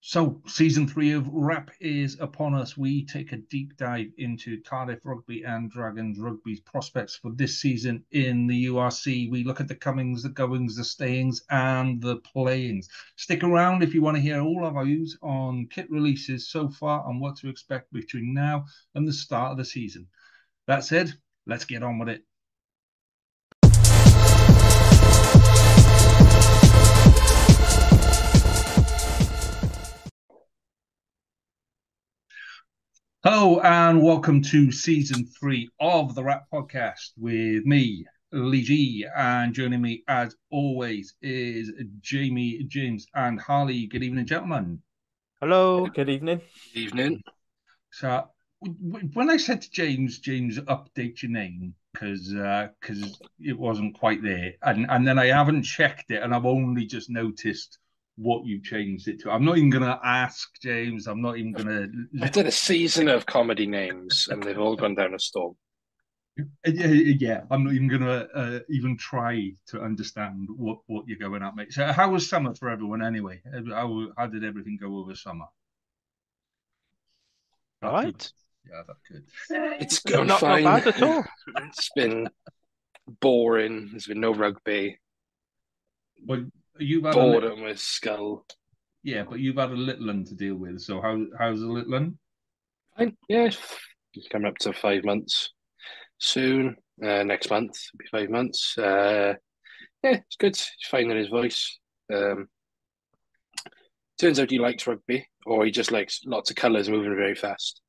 So, season 3 of WRRAP is upon us. We take a deep dive into Cardiff Rugby and Dragons Rugby's prospects for this season in the URC. We look at the comings, the goings, the stayings, and the playings. Stick around if you want to hear all of our views on kit releases so far and what to expect between now and the start of the season. That said, let's get on with it. Hello and welcome to season 3 of the WRRAP podcast with me, Lee G, and joining me as always is Jamie, James, and Harley. Good evening, gentlemen. Hello. Good evening. Good evening. So when I said to James, update your name because it wasn't quite there, and then I haven't checked it, and I've only just noticed what you changed it to. I'm not even going to ask James. I'm not even going to. I did a season of comedy names, and they've all gone down a storm. Yeah, I'm not even going to even try to understand what you're going at, mate. So, how was summer for everyone anyway? How did everything go over summer? All right. Yeah, that's good. It's gone fine. Not bad at all. It's been boring. There's been no rugby. But you've had boredom with Skull. Yeah, but you've had a little one to deal with. So how's the little one? Fine. Yeah, it's coming up to 5 months soon. Next month will be 5 months. Yeah, it's good. He's finding his voice. Turns out he likes rugby, or he just likes lots of colours moving very fast.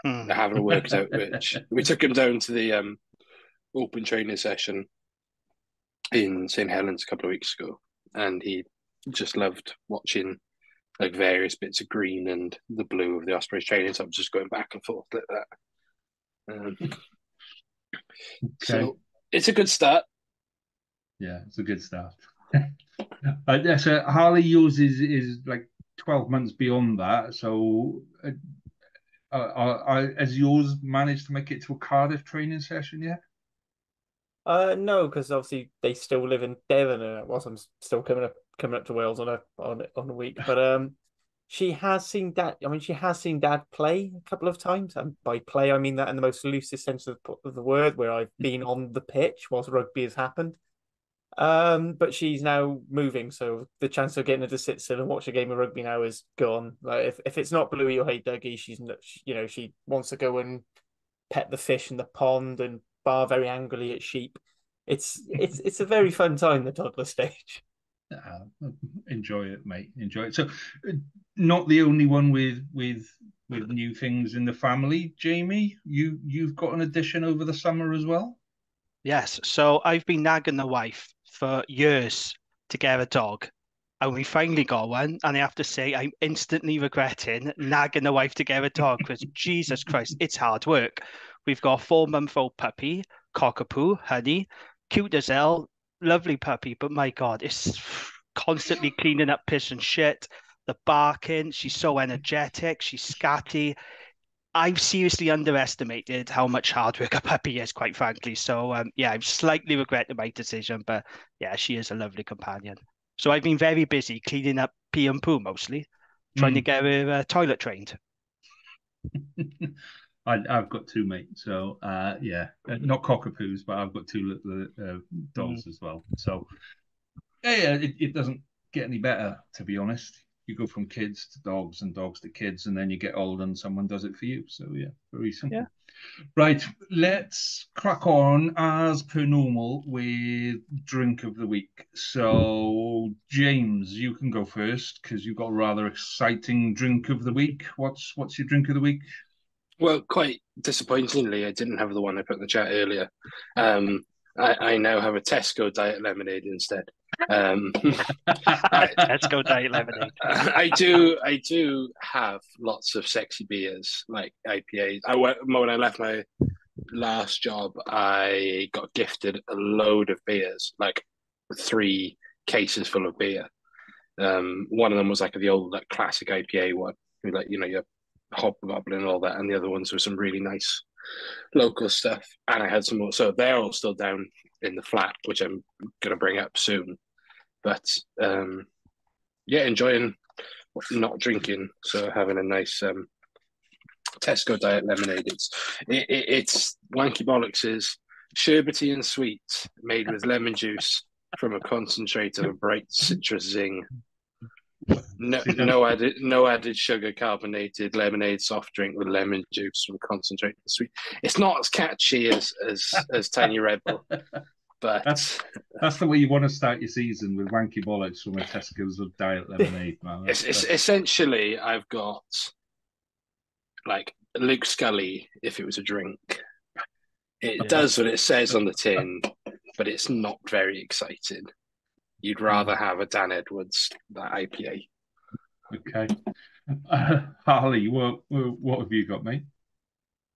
I haven't worked out which. We took him down to the open training session in St Helens a couple of weeks ago, and he just loved watching like various bits of green and the blue of the Ospreys training. So I'm just going back and forth like that. Okay. So it's a good start. Yeah, it's a good start. So Harley, yours is like 12 months beyond that. So has yours managed to make it to a Cardiff training session yet? No, because obviously they still live in Devon, and I'm still coming up to Wales on a week. But she has seen Dad. I mean, she has seen Dad play a couple of times, and by play I mean that in the most loosest sense of the word, where I've been on the pitch whilst rugby has happened. But she's now moving, so the chance of getting her to sit still and watch a game of rugby now is gone. Like if it's not Bluey or Hey Dougie, she wants to go and pet the fish in the pond and bar very angrily at sheep. It's a very fun time, the toddler stage. Enjoy it, mate. Enjoy it. So, not the only one with new things in the family, Jamie. You've got an addition over the summer as well. Yes. So I've been nagging the wife for years to get a dog, and we finally got one. And I have to say, I'm instantly regretting nagging the wife to get a dog because Jesus Christ, it's hard work. We've got a 4-month-old puppy, Cockapoo, Honey, cute as hell, lovely puppy. But my God, it's constantly cleaning up piss and shit. The barking, she's so energetic, she's scatty. I've seriously underestimated how much hard work a puppy is, quite frankly. So, yeah, I'm slightly regretting my decision, but yeah, she is a lovely companion. So I've been very busy cleaning up pee and poo mostly, trying to get her toilet trained. I've got 2, mate. So, yeah, not cockapoos, but I've got 2 little dogs as well. So, yeah, it doesn't get any better, to be honest. You go from kids to dogs and dogs to kids, and then you get old and someone does it for you. So, yeah, very simple. Yeah. Right, let's crack on as per normal with drink of the week. So, James, you can go first because you've got a rather exciting drink of the week. What's your drink of the week? Well, quite disappointingly, I didn't have the one I put in the chat earlier. I now have a Tesco Diet Lemonade instead. Tesco Diet Lemonade. I do have lots of sexy beers like IPAs. When I left my last job, I got gifted a load of beers, like 3 cases full of beer. One of them was like the old like classic IPA one, like your Hobgoblin and all that, and the other ones were some really nice local stuff. And I had some more, so they're all still down in the flat, which I'm gonna bring up soon. But yeah, enjoying not drinking, so having a nice Tesco Diet Lemonade. It's wanky bollocks is sherbety and sweet, made with lemon juice from a concentrate of a bright citrus zing. No added sugar, carbonated lemonade soft drink with lemon juice from concentrate and sweet. It's not as catchy as Tiny Red Bull, but that's the way you want to start your season, with wanky bollocks from a Tesco's of Diet Lemonade, man. It's essentially, I've got like Luke Scully if it was a drink. It does what it says on the tin, but it's not very exciting. You'd rather have a Dan Edwards, that IPA. Okay. Harley, what have you got, mate?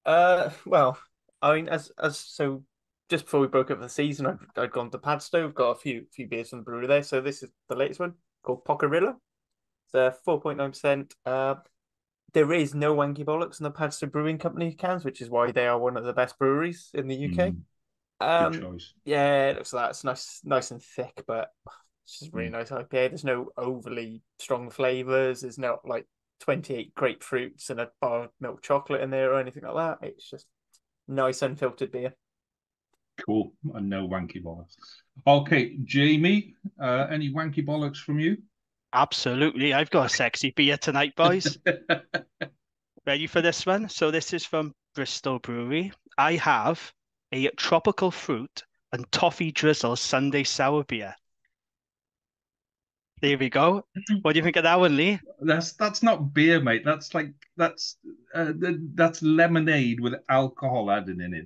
Well, I mean, as so just before we broke up for the season, I'd gone to Padstow, got a few beers from the brewery there. So this is the latest one called Pocarilla. It's 4.9%. There is no wanky bollocks in the Padstow Brewing Company cans, which is why they are one of the best breweries in the UK. Good choice. Yeah, it looks like it's nice and thick, but it's just really nice IPA. There's no overly strong flavors. There's no like 28 grapefruits and a bar of milk chocolate in there or anything like that. It's just nice unfiltered beer. Cool. And no wanky bollocks. Okay, Jamie, any wanky bollocks from you? Absolutely. I've got a sexy beer tonight, boys. Ready for this one? So this is from Bristol Brewery. I have a tropical fruit and toffee drizzle Sunday sour beer. There we go. What do you think of that one, Lee? That's not beer, mate. That's lemonade with alcohol added in it.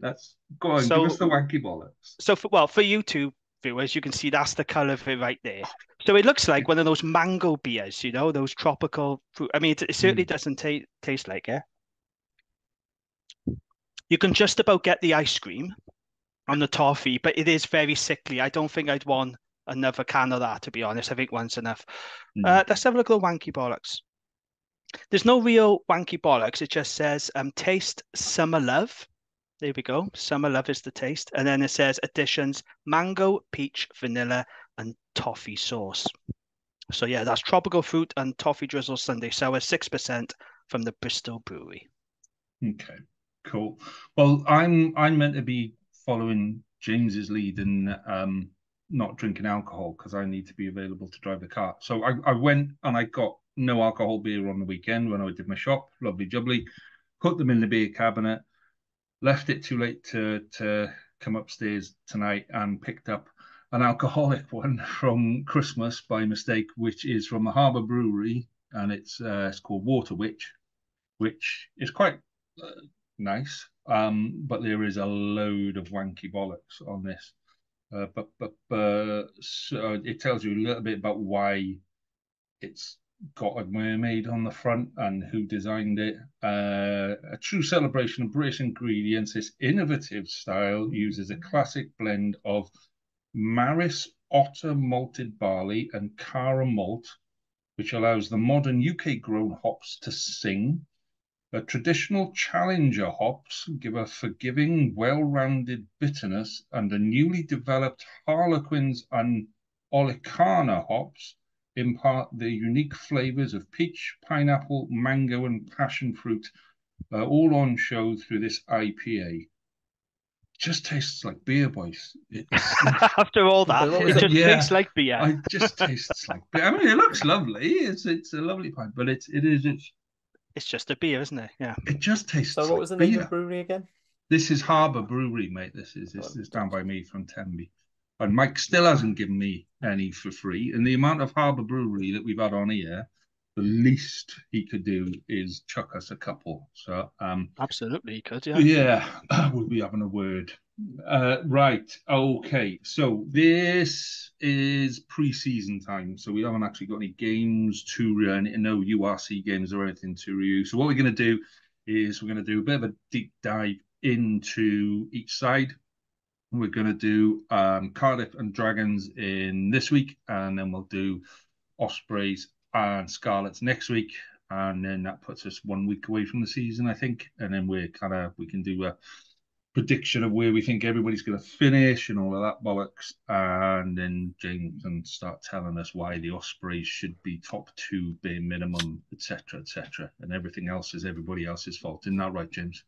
Go on, give us the wanky bollocks. So for you two viewers, you can see that's the colour of it right there. So it looks like one of those mango beers, those tropical fruit. I mean, it certainly doesn't taste like it. You can just about get the ice cream on the toffee, but it is very sickly. I don't think I'd want another can of that, to be honest. I think one's enough. Let's have a look at the wanky bollocks. There's no real wanky bollocks. It just says, taste summer love. There we go. Summer love is the taste. And then it says additions, mango, peach, vanilla, and toffee sauce. So yeah, that's tropical fruit and toffee drizzle Sunday sour, 6% from the Bristol Brewery. Okay, cool. Well, I'm meant to be following James's lead and not drinking alcohol because I need to be available to drive the car. So I went and I got no alcohol beer on the weekend when I did my shop. Lovely jubbly. Put them in the beer cabinet. Left it too late to come upstairs tonight and picked up an alcoholic one from Christmas by mistake, which is from the Harbour Brewery, and it's called Water Witch, which is quite nice. But there is a load of wanky bollocks on this. So it tells you a little bit about why it's got a mermaid on the front and who designed it. A true celebration of British ingredients, this innovative style uses a classic blend of Maris Otter malted barley and Cara malt, which allows the modern UK-grown hops to sing. The traditional Challenger hops give a forgiving, well-rounded bitterness, and the newly developed Harlequins and Olicana hops impart the unique flavors of peach, pineapple, mango, and passion fruit, all on show through this IPA. Just tastes like beer, boys. After all that, it just tastes like beer. It just tastes like beer. I mean, it looks lovely. It's a lovely pint, but it's just a beer, isn't it? Yeah. It just tastes. So, what was the name of the brewery again? This is Harbour Brewery, mate. This is down by me from Tenby. And Mike still hasn't given me any for free. And the amount of Harbour Brewery that we've had on here, the least he could do is chuck us a couple. So absolutely, he could, yeah. Yeah, we'll be having a word. Right, okay. So this is pre-season time. So we haven't actually got any games to no URC games or anything to review. So what we're going to do is we're going to do a bit of a deep dive into each side. We're going to do Cardiff and Dragons in this week, and then we'll do Ospreys and Scarlets next week, and then that puts us 1 week away from the season, I think. And then we can do prediction of where we think everybody's going to finish and all of that bollocks, and then James can start telling us why the Ospreys should be top 2 bare minimum, etc., and everything else is everybody else's fault. Isn't that right, James?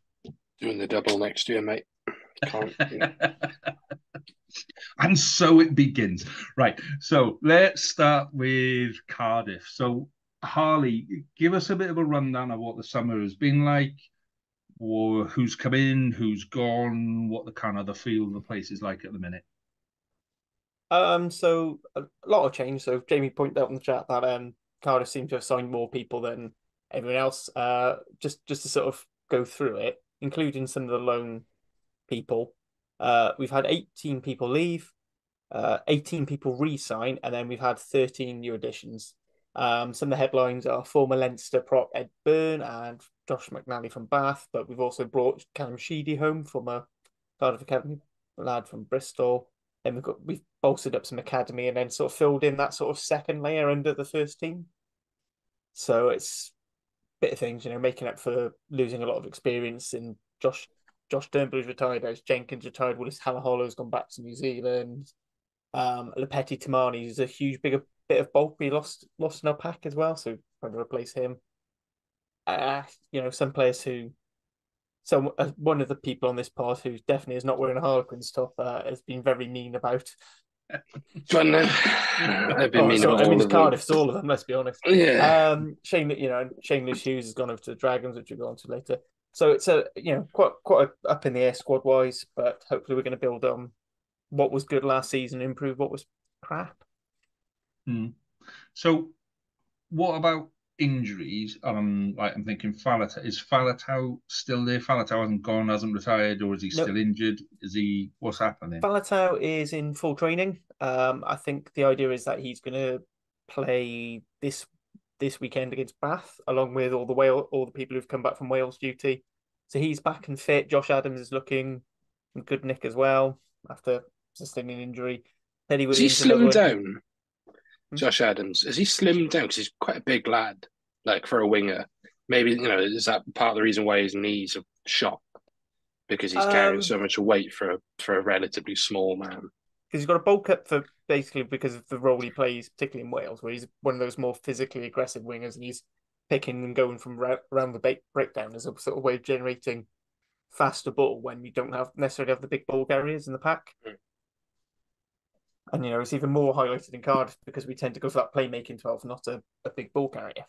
Doing the double next year, mate. Can't. And so it begins. Right. So let's start with Cardiff. So Harley, give us a bit of a rundown of what the summer has been like, or who's come in, who's gone, what the kind of the feel of the place is like at the minute. So a lot of change. So Jamie pointed out in the chat that Cardiff seem to have signed more people than everyone else. Just to sort of go through it, including some of the loan people. We've had 18 people leave, 18 people re-sign, and then we've had 13 new additions. Some of the headlines are former Leinster prop Ed Byrne and Josh McNally from Bath, but we've also brought Callum Sheedy home from a Cardiff Academy lad from Bristol. Then we've bolstered up some academy and then sort of filled in that sort of second layer under the first team. So it's a bit of things, making up for losing a lot of experience in Josh Turnbull's retired, as Jenkins retired, Willis Halaholo's gone back to New Zealand. Lepetti Tamani is a huge bit of bulk we lost in our pack as well, so trying to replace him. Some players who. So one of the people on this pod who definitely is not wearing a Harlequins top has been very mean about. John, I've been mean about all of them. Cardiff's all of them. Let's be honest. Yeah. Shane Lewis Hughes has gone over to the Dragons, which we'll go on to later. So it's quite up in the air squad wise, but hopefully we're going to build on what was good last season, improve what was crap. So, what about injuries? I'm thinking Faletau. Is Faletau still there? Faletau hasn't gone, hasn't retired, or is he still injured? What's happening? Faletau is in full training. I think the idea is that he's going to play this weekend against Bath, along with all the people who've come back from Wales duty. So he's back and fit. Josh Adams is looking in good nick as well after sustaining injury. Has he slimmed down? Josh Adams, has he slimmed down? Because he's quite a big lad, like for a winger. Maybe, is that part of the reason why his knees are shot? Because he's carrying so much weight for a relatively small man. Because he's got a bulk up for basically because of the role he plays, particularly in Wales, where he's one of those more physically aggressive wingers, and he's picking and going from around the breakdown as a sort of way of generating faster ball when you don't necessarily have the big ball carriers in the pack. And it's even more highlighted in Cardiff because we tend to go for that playmaking 12, not a big ball carrier.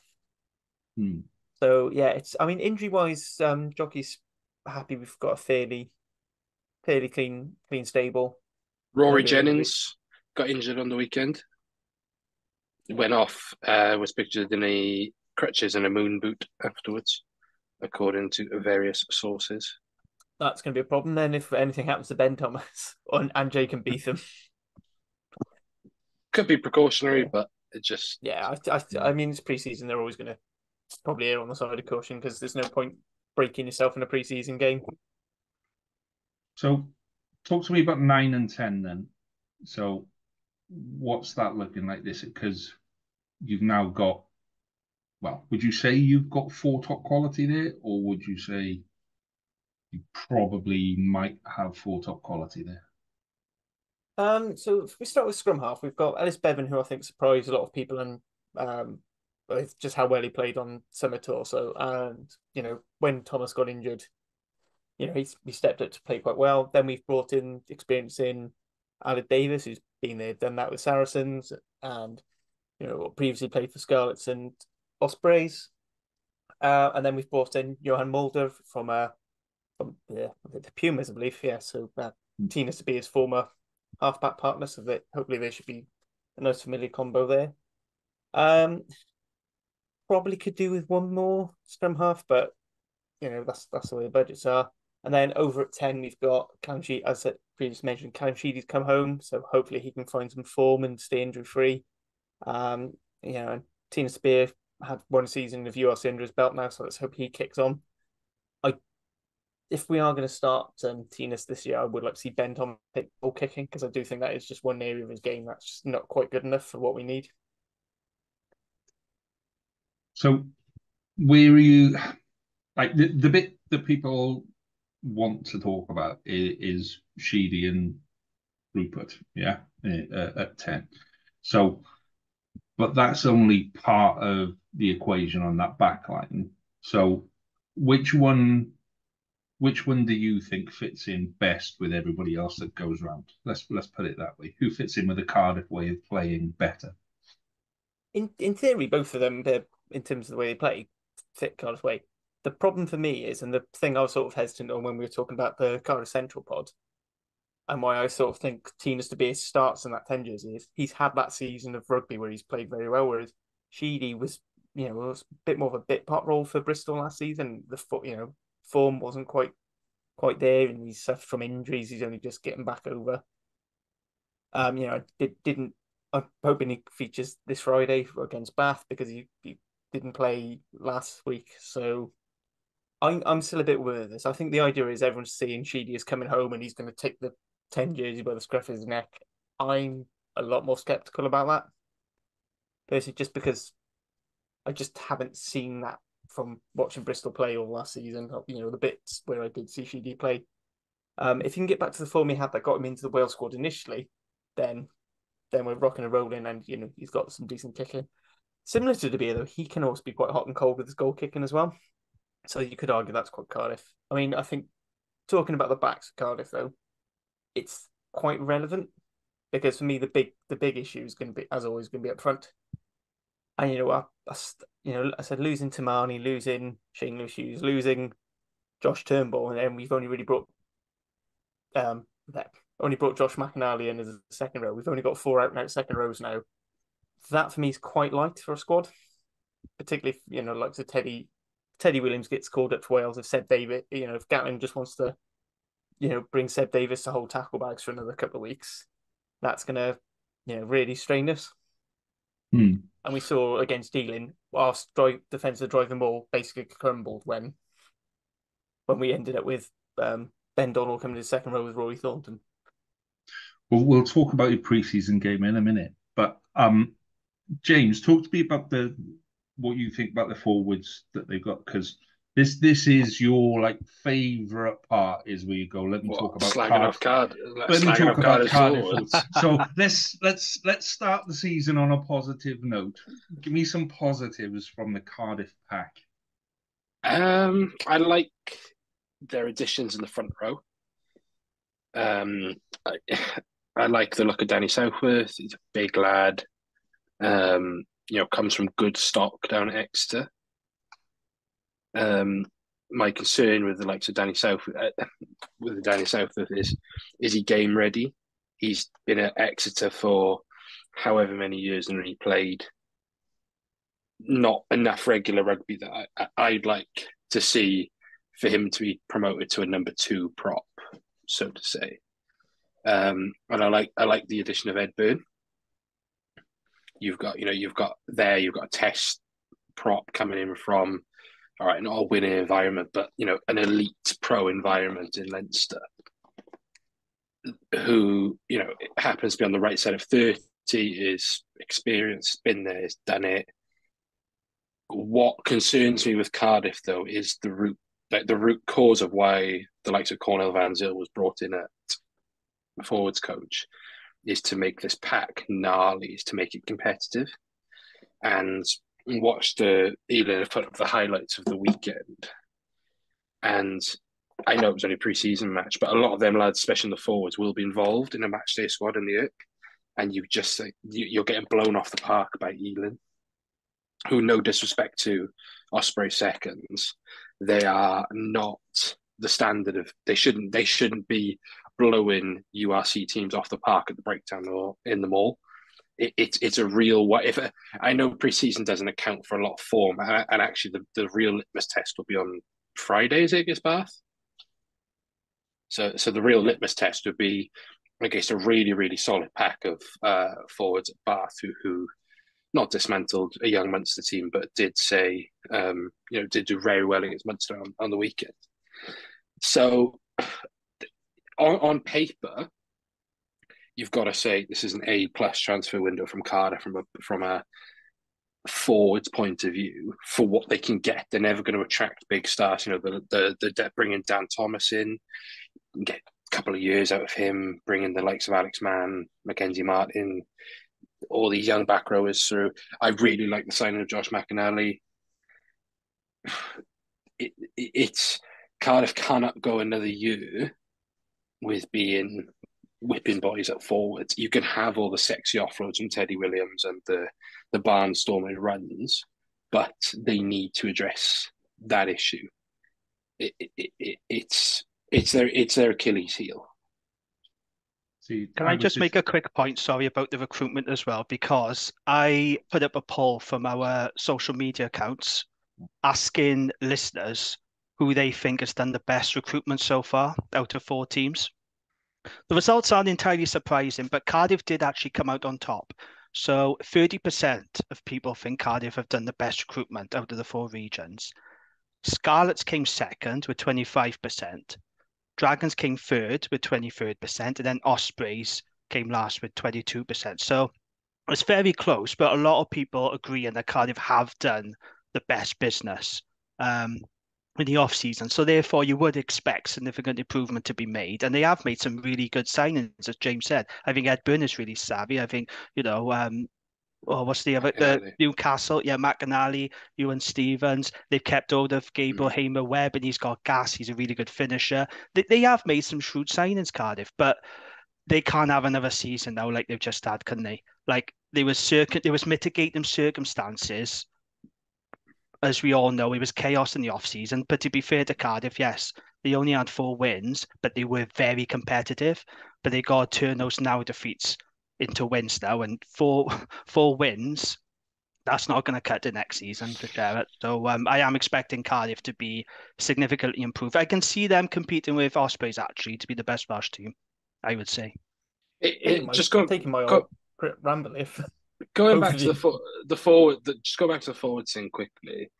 So yeah, injury wise, Jockey's happy we've got a fairly clean stable. Rory Jennings got injured on the weekend. Went off, was pictured in a crutches and a moon boot afterwards, according to various sources. That's going to be a problem then if anything happens to Ben Thomas and Jake and Beetham. Could be precautionary, but it just... Yeah, I mean, it's pre-season. They're always going to probably err on the side of caution because there's no point breaking yourself in a pre-season game. So talk to me about 9 and 10 then. So what's that looking like this? Because you've now got, would you say you've got 4 top quality there, or would you say you probably might have 4 top quality there? So if we start with scrum half, we've got Ellis Bevan, who I think surprised a lot of people, and with just how well he played on Summer Tour. So, and when Thomas got injured, he stepped up to play quite well. Then we've brought in experience in Aled Davis, who's been there, done that with Saracens, and previously played for Scarlets and Ospreys. And then we've brought in Johan Mulder from the Pumas, I believe. Yeah, so Tina to be his former halfback partner, so that hopefully there should be a nice familiar combo there. Probably could do with one more scrum half, but that's the way the budgets are. And then over at 10, we've got Callum Sheedy, as I previously mentioned, Callum Sheedy's come home, so hopefully he can find some form and stay injury free. And Tina Spear had one season of URC under his belt now, so let's hope he kicks on. If we are going to start Tinas this year, I would like to see Ben Thomas take ball kicking, because I do think that is just one area of his game that's just not quite good enough for what we need. So where are you, like the bit that people want to talk about is Sheedy and Rupert, yeah, at 10. So, but that's only part of the equation on that back line. So, which one do you think fits in best with everybody else that goes round? Let's put it that way. Who fits in with the Cardiff way of playing better? In theory, both of them, in terms of the way they play, fit Cardiff way. The problem for me is, and the thing I was sort of hesitant on when we were talking about the Cardiff Central pod, and why I sort of think Tinas De Beer starts in that 10 jersey is he's had that season of rugby where he's played very well, whereas Sheedy was, was a bit more of a bit part role for Bristol last season. The form wasn't quite there, and he's suffered from injuries. He's only just getting back over. Didn't. I'm hoping he features this Friday against Bath because he didn't play last week. So I'm still a bit worried of this. I think the idea is everyone's seeing Sheedy is coming home and he's going to take the 10 jersey by the scruff of his neck. I'm a lot more skeptical about that. Personally, just because I just haven't seen that from watching Bristol play all last season. The bits where I did see Sheedy play. If you can get back to the form he had that got him into the Wales squad initially, then we're rocking and rolling, and he's got some decent kicking. Similar to De Beer, though, he can also be quite hot and cold with his goal kicking as well. So you could argue that's quite Cardiff. I mean, I think talking about the backs of Cardiff, though, it's quite relevant because for me the big issue is going to be, as always, going to be up front. And I said losing Tamani, losing Shane Lewis Hughes, losing Josh Turnbull, and then we've only really brought Josh McAnally in as a second row. We've only got 4 out and out second rows now. That for me is quite light for a squad, particularly if, like so Teddy Williams gets called up to Wales. If Seb Davis, if Gatlin just wants to, bring Seb Davis to hold tackle bags for another couple of weeks, that's gonna, really strain us. And we saw against Dealing, our defensive driving ball basically crumbled when we ended up with Ben Donnell coming to the second row with Rory Thornton. Well, we'll talk about your preseason game in a minute, but James, talk to me about what you think about the forwards that they've got, because this is your favourite part is where you go. Let me talk about Cardiff. Let me talk about Cardiff. So let's start the season on a positive note. Give me some positives from the Cardiff pack. I like their additions in the front row. I like the look of Danny Southworth. He's a big lad. Comes from good stock down at Exeter. My concern with the likes of Danny Southworth, is he game ready? He's been at Exeter for however many years and he played not enough regular rugby that I'd like to see for him to be promoted to a number 2 prop, so to say. And I like the addition of Ed Byrne. You've got a test prop coming in from, all right, not a winning environment, but an elite pro environment in Leinster, who happens to be on the right side of 30, is experienced, been there, has done it. What concerns me with Cardiff, though, is the root cause of why the likes of Cornel Van Zyl was brought in at forwards coach is to make this pack gnarly, is to make it competitive. And watched Elan put up the highlights of the weekend, and I know it was only a pre-season match, but a lot of them lads, especially in the forwards, will be involved in a match day squad in the Irk, and you're getting blown off the park by Elan, who, no disrespect to Osprey seconds, they are not the standard of, they shouldn't be blowing URC teams off the park at the breakdown or in the mall. It's a real, if I know preseason doesn't account for a lot of form, and actually the real litmus test will be on Friday, is it, against Bath? So the real litmus test would be against a really, really solid pack of forwards at Bath who not dismantled a young Munster team, but did do very well against Munster on the weekend. So on paper, you've got to say this is an A+ transfer window from Cardiff from a forwards point of view for what they can get. They're never going to attract big stars. You know, the bringing Dan Thomas in, get a couple of years out of him, bringing the likes of Alex Mann, Mackenzie Martin, all these young back rowers through. I really like the signing of Josh McInally. It's Cardiff cannot go another year with being whipping boys at forwards. You can have all the sexy offloads from Teddy Williams and the barnstorming runs, but they need to address that issue. It's their Achilles heel. See, Can I just make a quick point, sorry, about the recruitment as well, because I put up a poll from our social media accounts asking listeners who they think has done the best recruitment so far out of 4 teams. The results aren't entirely surprising, but Cardiff did actually come out on top. So 30% of people think Cardiff have done the best recruitment out of the 4 regions. Scarlets came second with 25%. Dragons came third with 23%, and then Ospreys came last with 22%. So it's very close, but a lot of people agree that Cardiff have done the best business in the off-season. So therefore, you would expect significant improvement to be made. And they have made some really good signings, as James said. I think Ed Byrne is really savvy. I think, what's the other? Newcastle, McInally, Ewan Stevens. They've kept hold of Gabriel Hamer-Webb, and he's got gas. He's a really good finisher. They have made some shrewd signings, Cardiff, but they can't have another season now like they've just had, can they? Like, there was mitigating circumstances. As we all know, it was chaos in the off-season. But to be fair to Cardiff, yes, they only had 4 wins, but they were very competitive. But they got to turn those now defeats into wins now. And four wins, that's not going to cut the next season for Garrett. So I am expecting Cardiff to be significantly improved. I can see them competing with Ospreys, actually, to be the best Welsh team, I would say. Taking my old ramble if... Going back to the forward, just go back to the forward thing quickly.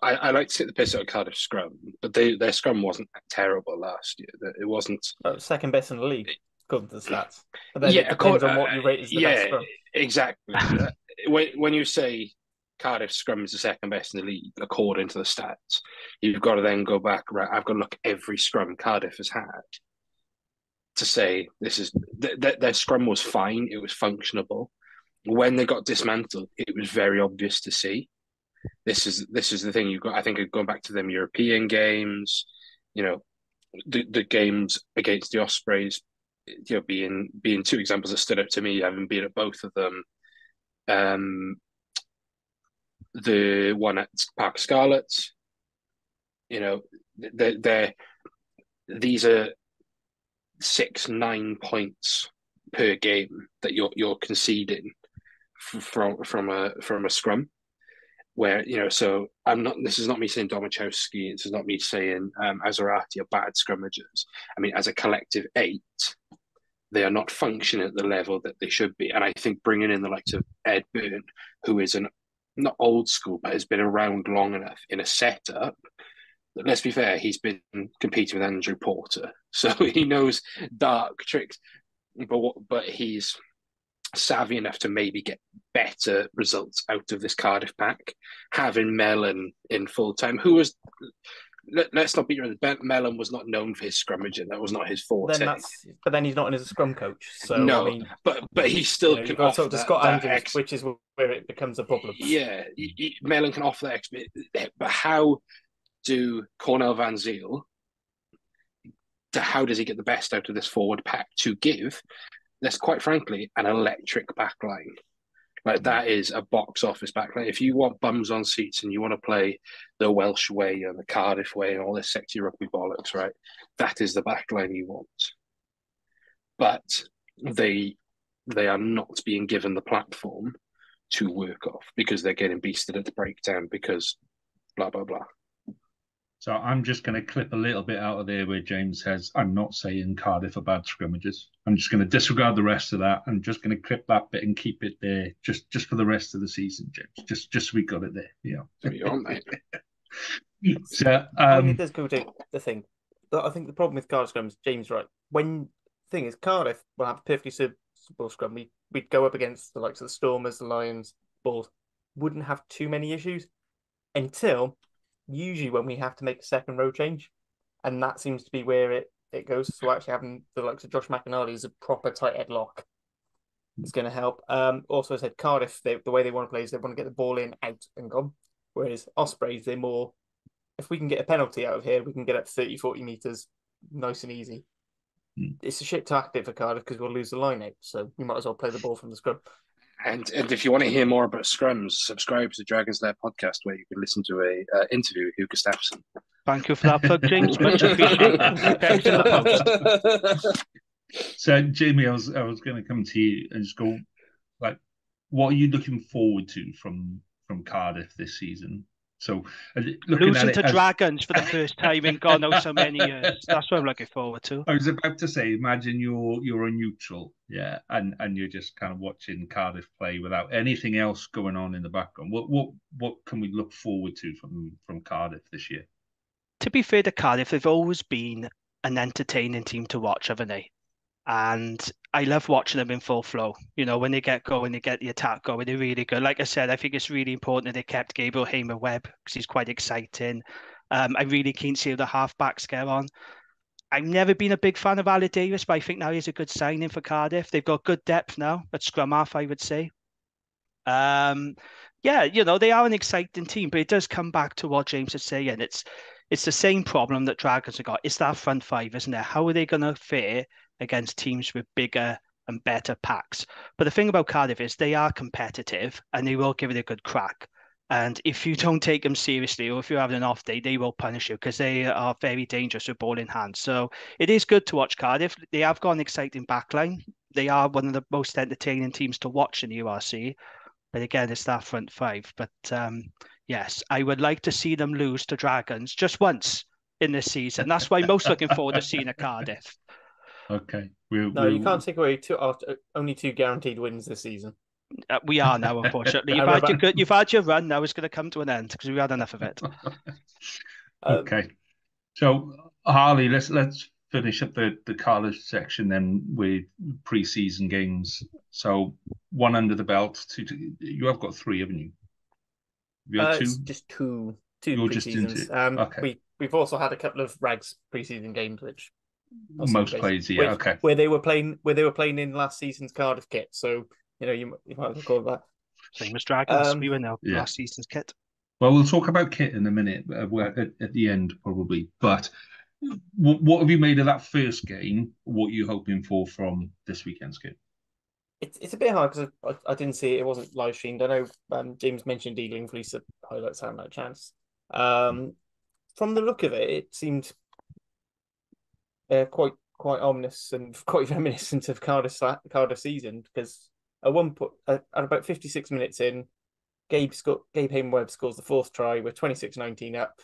I like to take the piss out of Cardiff scrum, but their scrum wasn't terrible last year. It wasn't second best in the league according to the stats. But then it depends on what you rate as the best scrum. Exactly. When you say Cardiff scrum is the second best in the league according to the stats, you've got to then go back. Right, I've got to look at every scrum Cardiff has had to say this is their scrum was fine. It was functionable. When they got dismantled, it was very obvious to see. This is the thing you've got. I think going back to them European games, the games against the Ospreys, being 2 examples that stood out to me, having been at both of them. The one at Park Scarlets, these are 6-9 points per game that you're conceding from a scrum, where so this is not me saying Domachowski, this is not me saying Azarati are bad scrummagers. I mean, as a collective 8, they are not functioning at the level that they should be. And I think bringing in the likes of Ed Byrne, who is not old school but has been around long enough in a setup. Let's be fair, he's been competing with Andrew Porter, so he knows dark tricks, but he's savvy enough to maybe get better results out of this Cardiff pack. Having Mellon in full time, who was, let's not beat around the bush, Mellon was not known for his scrummaging. That was not his forte. But then he's not in as a scrum coach. So no, I mean, but he still can offer to Scott Andrews, which is where it becomes a problem. Yeah, Mellon can offer that, but how do Cornel Van Zyl? How does he get the best out of this forward pack to give? That's quite frankly an electric backline. Like, that is a box office backline. If you want bums on seats and you want to play the Welsh way and the Cardiff way and all this sexy rugby bollocks, right? That is the backline you want. But they are not being given the platform to work off because they're getting beasted at the breakdown because blah, blah, blah. So I'm just going to clip a little bit out of there where James says, I'm not saying Cardiff are bad scrummages. I'm just going to disregard the rest of that. I'm just going to clip that bit and keep it there just for the rest of the season, James. Just so we got it there. Yeah. So, it does go to the thing. I think the problem with Cardiff scrums, James, right? Thing is, Cardiff will have a perfectly suitable scrum. We'd go up against the likes of the Stormers, the Lions, Bulls. wouldn't have too many issues until usually when we have to make a second row change. And that seems to be where it goes. So actually having the likes of Josh McInally as a proper tight head lock is going to help. Also, I said Cardiff, the way they want to play is they want to get the ball in, out, and gone. Whereas Ospreys, they're more, if we can get a penalty out of here, we can get up 30, 40 metres nice and easy. It's a shit tactic for Cardiff because we'll lose the line out. So we might as well play the ball from the scrum. And if you want to hear more about scrums, subscribe to Dragons Lair podcast, where you can listen to a interview with Hugo Steffensen. Thank you for that plug, James. Much appreciated. Thanks in the post. So, Jamie, I was going to come to you and just go, like, what are you looking forward to from Cardiff this season? So, losing to Dragons for the first time in God knows so many years. That's what I'm looking forward to. I was about to say, imagine you're a neutral, yeah, and you're just kind of watching Cardiff play without anything else going on in the background. What can we look forward to from Cardiff this year? To be fair to Cardiff, they've always been an entertaining team to watch, haven't they? And I love watching them in full flow. You know, when they get going, they get the attack going, they're really good. Like I said, I think it's really important that they kept Gabriel Hamer-Webb because he's quite exciting. I'm really keen to see how the halfbacks get on. I've never been a big fan of Ali Davis, but I think now he's a good signing for Cardiff. They've got good depth now at scrum half, I would say. Yeah, you know, they are an exciting team, but it does come back to what James is saying. It's the same problem that Dragons have got. It's that front five, isn't it? How are they going to fare against teams with bigger and better packs? But the thing about Cardiff is they are competitive and they will give it a good crack. And if you don't take them seriously, or if you're having an off day, they will punish you because they are very dangerous with ball in hand. So it is good to watch Cardiff. They have got an exciting backline. They are one of the most entertaining teams to watch in the URC. But again, it's that front five. But yes, I would like to see them lose to Dragons just once in this season. That's why I'm most looking forward to seeing a Cardiff. Okay. You can't take away only 2 guaranteed wins this season. We are now, unfortunately. You've had your run. Now it's going to come to an end because we've had enough of it. Okay. So, Harley, let's finish up the Cardiff section then with pre-season games. So, 1 under the belt. 2. You have got 3, haven't you? You had 2? It's just two You're pre-seasons. just into okay. We've also had a couple of Rags pre-season games, which most plays, yeah, okay. Where they were playing in last seas's Cardiff kit. So you know you might as well call it that. Same as Dragons. We were in last season's kit. Well, we'll talk about kit in a minute, at the end probably. But what have you made of that first game? What are you hoping for from this weekend's kit? It's a bit hard because I didn't see it. It wasn't live streamed. I know James mentioned dealing for Lisa highlights having that chance. From the look of it, it seemed quite ominous and quite reminiscent of Cardiff season because at about 56 minutes in, Gabe Hamer-Webb scores the 4th try. We're 26-19 up.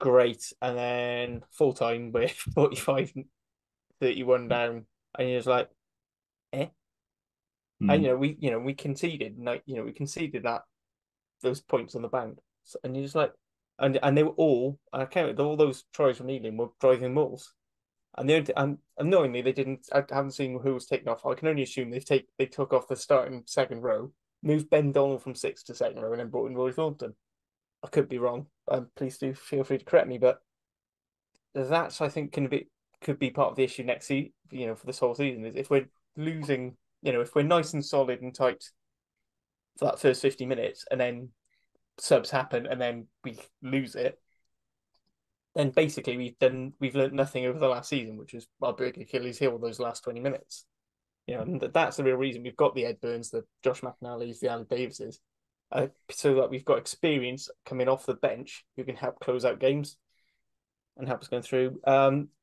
Great, and then full time we're 45-31 down, and you're just like, eh. And we conceded, we conceded those points on the bound, and you're just like, and they were all, I counted all those tries from Ealing were driving mauls, and annoyingly they didn't. I haven't seen who was taken off. I can only assume they took off the starting second row, moved Ben Donald from 6th to 2nd row, and then brought in Roy Thornton. I could be wrong. Please do feel free to correct me, but that's, I think, could be part of the issue next season. For this whole season is if we're losing. If we're nice and solid and tight for that first 50 minutes and then subs happen and then we lose it, then basically we've learned nothing over the last season, which is our big Achilles heel those last 20 minutes. And that's the real reason we've got the Ed Burns, the Josh McInallys, the Ali Davises, so that we've got experience coming off the bench who can help close out games and help us going through.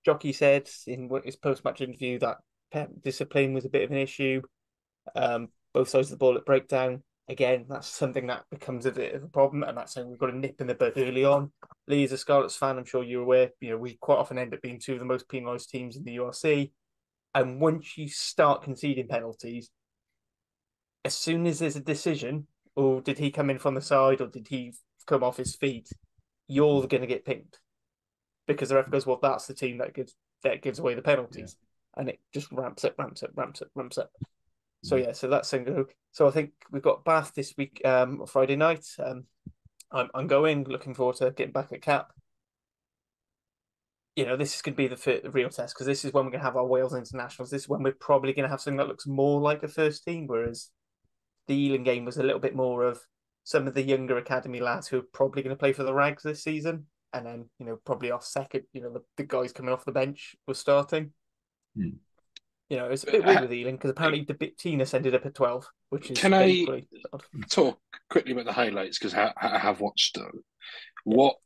Jockey said in his post-match interview that discipline was a bit of an issue. Both sides of the ball at breakdown. Again, that's something that becomes a bit of a problem, and that's something we've got to nip in the bud early on. Lee is a Scarlets fan, I'm sure you're aware. We quite often end up being 2 of the most penalised teams in the URC. And once you start conceding penalties, as soon as there's a decision, or did he come in from the side, or did he come off his feet, you're going to get pinged. Because the ref goes, well, that's the team that gives away the penalties. Yeah. And it just ramps up. So yeah, so that's Singo. So I think we've got Bath this week, Friday night. I'm going, looking forward to getting back at Cap. This is going to be the real test, because this is when we're going to have our Wales internationals. This is when we're probably going to have something that looks more like a first team, whereas the Ealing game was a little bit more of some of the younger academy lads who are probably going to play for the Rags this season, and then probably off second. The guys coming off the bench were starting. It's a bit weird with Ealing, because apparently the Tinas ended up at 12, which is Can I equally odd. talk quickly about the highlights, because I have watched them. What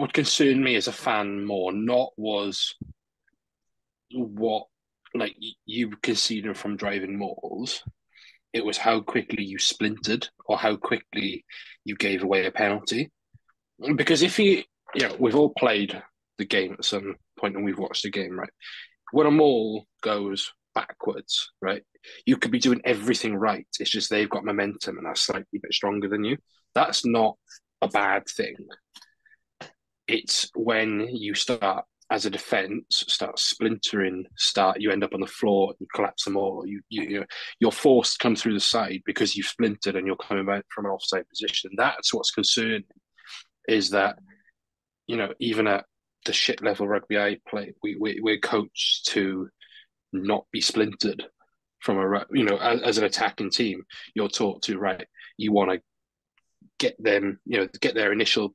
would concern me as a fan more, not was what you conceded from driving mauls. It was how quickly you splintered, or how quickly you gave away a penalty. Because if we've all played the game at some point, and we've watched the game, right? When a maul goes backwards, right, you could be doing everything right. It's just they've got momentum and are slightly bit stronger than you. That's not a bad thing. It's when you start, as a defence, start splintering, you end up on the floor, you collapse them all, you're forced to come through the side because you've splintered and you're coming back from an offside position. That's what's concerning, is that, even at the shit level rugby I play, we're coached to not be splintered from as an attacking team. You're taught to, right, you want to get them, get their initial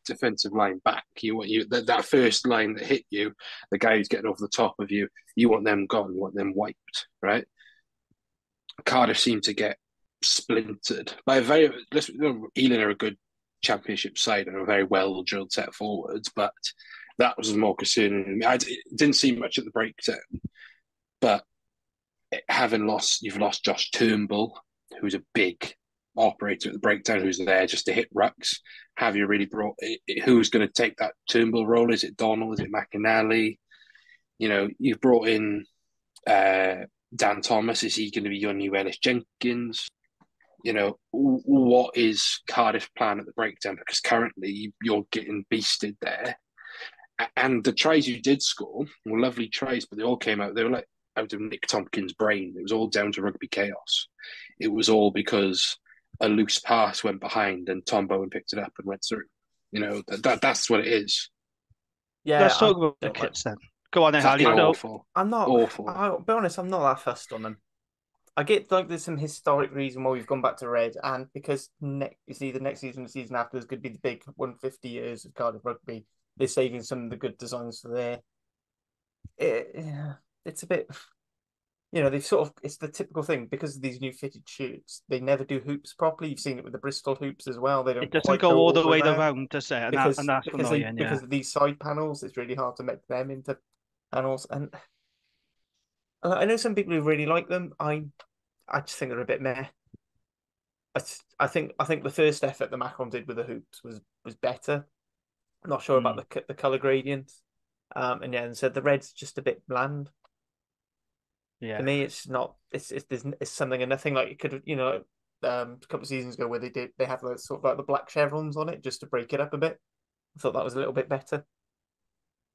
defensive line back. You want that first line that hit you, the guy who's getting over the top of you. You want them gone. You want them wiped, right? Cardiff seem to get splintered by Ealing are a good championship side and a very well drilled set forwards, but that was more concerning. I didn't see much at the breakdown, but you've lost Josh Turnbull, who's a big operator at the breakdown, who's there just to hit rucks. Have you really brought who's going to take that Turnbull role? Is it Donald? Is it McInally? You've brought in Dan Thomas. Is he going to be your new Ellis Jenkins? What is Cardiff plan at the breakdown? Because currently you're getting beasted there. And the tries you did score were lovely tries, but they all came out. They were like out of Nick Tompkins' brain. It was all down to rugby chaos. It was all because a loose pass went behind and Tom Bowen picked it up and went through. That's what it is. Yeah, let's talk about the kits then. Go on then, Harley. Awful. I'm not awful. I'll be honest, I'm not that fussed on them. I get there's some historic reason why we've gone back to red, and because next season or the season after is going to be the big 150 years of Cardiff rugby. They're saving some of the good designs for there. It's a bit, they've sort of, it's the typical thing, because of these new fitted shirts, they never do hoops properly. You've seen it with the Bristol hoops as well. They don't. It doesn't go all the way around, does it? And that's annoying. Because of these side panels, it's really hard to make them into panels. And I know some people who really like them. I just think they're a bit meh. I think the first effort the Macron did with the hoops was better. I'm not sure about the color gradient. And so the red's just a bit bland. Yeah. For me, it's not. It's something and nothing. Like it could, a couple of seasons ago where they had like sort of like the black chevrons on it just to break it up a bit. I thought that was a little bit better.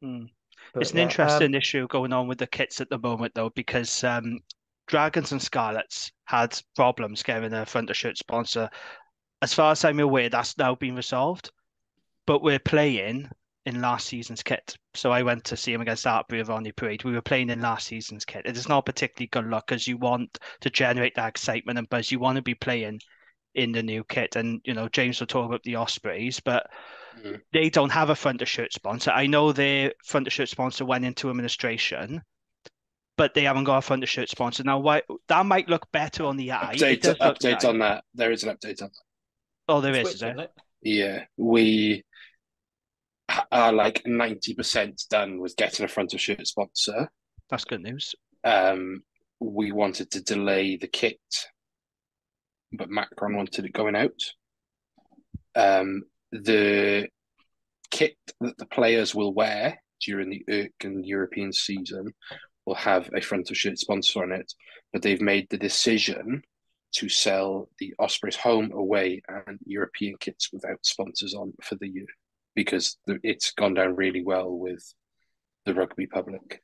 But, it's an interesting issue going on with the kits at the moment, though, because Dragons and Scarlets had problems getting a front of shirt sponsor. As far as I'm aware, that's now been resolved. But we're playing in last season's kit. So I went to see him against Artbury of Ronnie Parade. We were playing in last season's kit. It is not particularly good luck, because you want to generate that excitement and buzz. You want to be playing in the new kit. And, James will talk about the Ospreys, but they don't have a front of shirt sponsor. I know their front of shirt sponsor went into administration, but they haven't got a front of shirt sponsor. Now, why that might look better on the eye. Update on that. There is an update on that. Oh, there is there? Yeah, we are like 90% done with getting a front of shirt sponsor. That's good news. We wanted to delay the kit, but Macron wanted it going out. The kit that the players will wear during the ERC and European season will have a front of shirt sponsor on it, but they've made the decision to sell the Ospreys home, away, and European kits without sponsors on for the year, because it's gone down really well with the rugby public.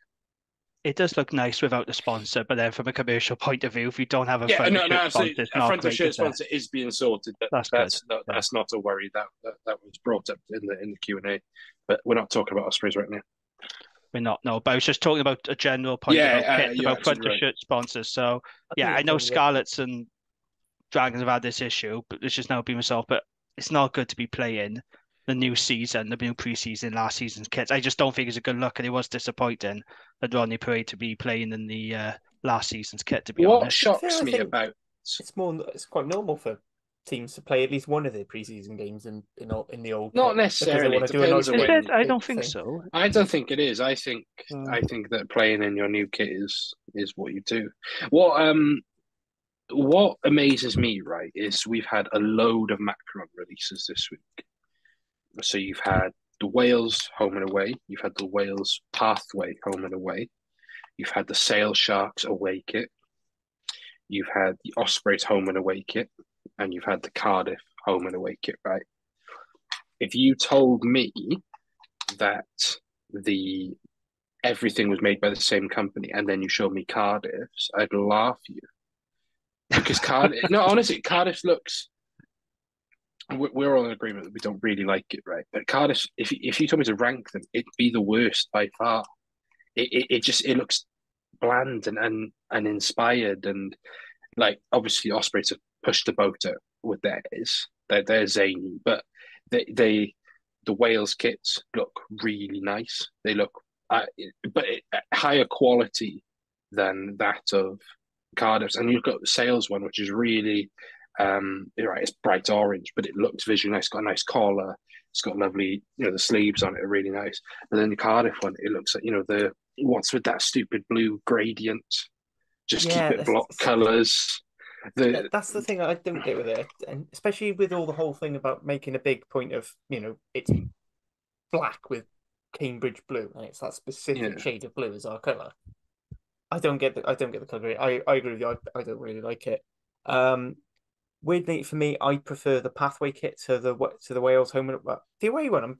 it does look nice without the sponsor, but then from a commercial point of view, if you don't have a Yeah, front no, of shirt sponsor, absolutely. it's A not front of great, shirt is it? sponsor is being sorted. That's That's not a worry. That was brought up in the Q&A, but we're not talking about Ospreys right now. We're not, no. But I was just talking about a general point about kit, you're about front of absolutely right. shirt sponsors. So yeah, I know Scarlets and Dragons have had this issue, but it's just now been resolved. But it's not good to be playing the new season, the new preseason, last season's kits. I just don't think it's a good look, and it was disappointing that Rodney Parade to be playing in the last season's kit. To be What honest, shocks I me think about it's quite normal for teams to play at least one of their preseason games in the old not kit, necessarily. because It they want depends to on do a when. nice I big don't think thing. so. I don't think it is. I think Mm. I think that playing in your new kit is what you do. What amazes me, right, is we've had a load of Macron releases this week. So you've had the Wales home and away, you've had the Wales Pathway home and away, you've had the Sail Sharks away kit, you've had the Ospreys home and away kit, and you've had the Cardiff home and away kit, right? If you told me that everything was made by the same company and then you showed me Cardiff's, I'd laugh at you. Because Cardiff, no, honestly, Cardiff looks. We're all in agreement that we don't really like it, right? But Cardiff, if you told me to rank them, it'd be the worst by far. It looks bland and inspired, and like obviously Ospreys have pushed the boat out with theirs. They're zany, but the Wales kits look really nice. They look, higher quality than that of Cardiff's, and you've got the Sales one, which is really, right, it's bright orange, but it looks visually nice. It's got a nice collar. It's got lovely, the sleeves on it are really nice. But then the Cardiff one, it looks like, the what's with that stupid blue gradient? Just keep it block colours. That's the thing I don't get with it, and especially with all the whole thing about making a big point of, it's black with Cambridge blue, and it's that specific shade of blue as our colour. I don't get the colour. I agree with you. I don't really like it. Weirdly for me, I prefer the Pathway kit to the Wales home and the away one.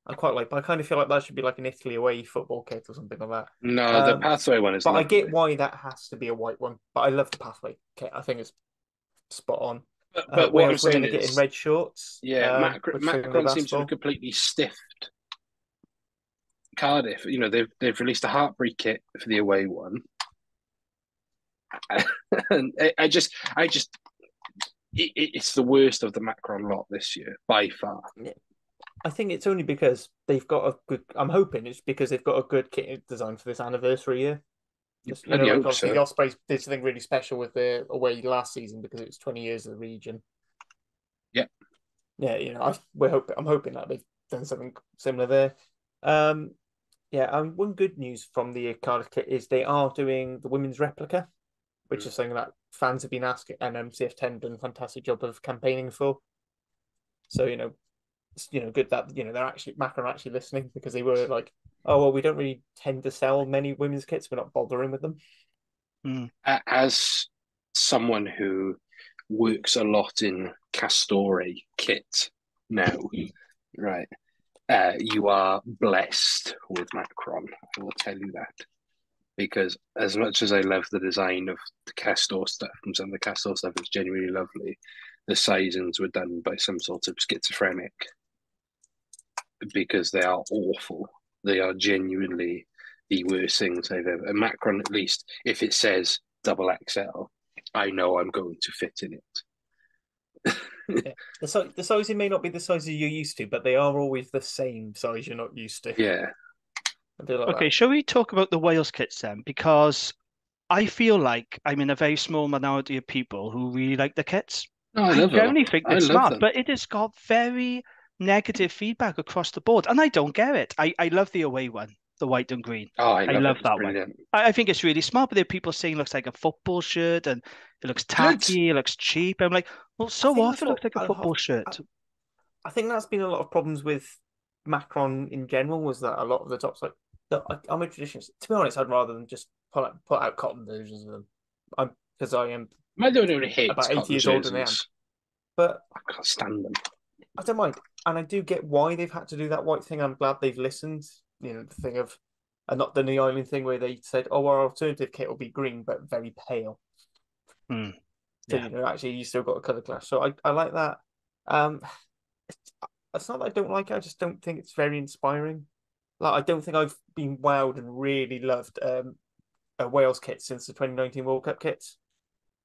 I quite like, but I kind of feel like that should be like an Italy away football kit or something like that. No, the Pathway one is. But lovely. I get why that has to be a white one. But I love the Pathway kit. I think it's spot on. But what I'm saying is, getting red shorts. Macron seems to have completely stiffed Cardiff. They've released a Heartbreak kit for the away one, and it's the worst of the Macron lot this year by far. Yeah. I think it's only because they've got a good. I'm hoping it's because they've got a good kit design for this anniversary year. Obviously the Ospreys did something really special with the away last season because it was 20 years of the region. Yeah. Yeah, I'm hoping that they've done something similar there. One good news from the Cardiff kit is they are doing the women's replica, which is something that fans have been asking, and CF10 done a fantastic job of campaigning for. So, it's, good that, Macron are actually listening, because they were like, oh, well, we don't really tend to sell many women's kits. We're not bothering with them. As someone who works a lot in Castore kit now, right, you are blessed with Macron. I will tell you that. Because as much as I love the design of the Castore stuff, and some of the Castore stuff is genuinely lovely, the sizings were done by some sort of schizophrenic, because they are awful. They are genuinely the worst things I've ever. And Macron, at least, if it says double XL, I know I'm going to fit in it. Yeah. The sizing may not be the sizes you're used to, but they are always the same size you're not used to. Yeah. Okay, shall we talk about the Wales kits then? Because I feel like I'm in a very small minority of people who really like the kits. No, I generally think they're smart, but it has got very negative feedback across the board, and I don't get it. I love the away one, the white and green. Oh, I love that brilliant. one. I think it's really smart, but there are people saying it looks like a football shirt and it looks tacky, it looks cheap. I'm like, well, so what if it looks like a football shirt? I think that's been a lot of problems with Macron in general, was that a lot of the tops, like, I'm a traditionalist. To be honest, I'd rather than just put out cotton versions of them. Because I am. I don't really hate about 80 years older than I am. But I can't stand them. I don't mind. And I do get why they've had to do that white thing. I'm glad they've listened. The thing of and not done the Ireland thing where they said, "Oh, our alternative kit will be green but very pale." Mm. So Yeah. actually, you still got a colour clash. So I like that. It's not that I don't like it. I just don't think it's very inspiring. Like I don't think I've been wowed and really loved a Wales kit since the 2019 World Cup kits.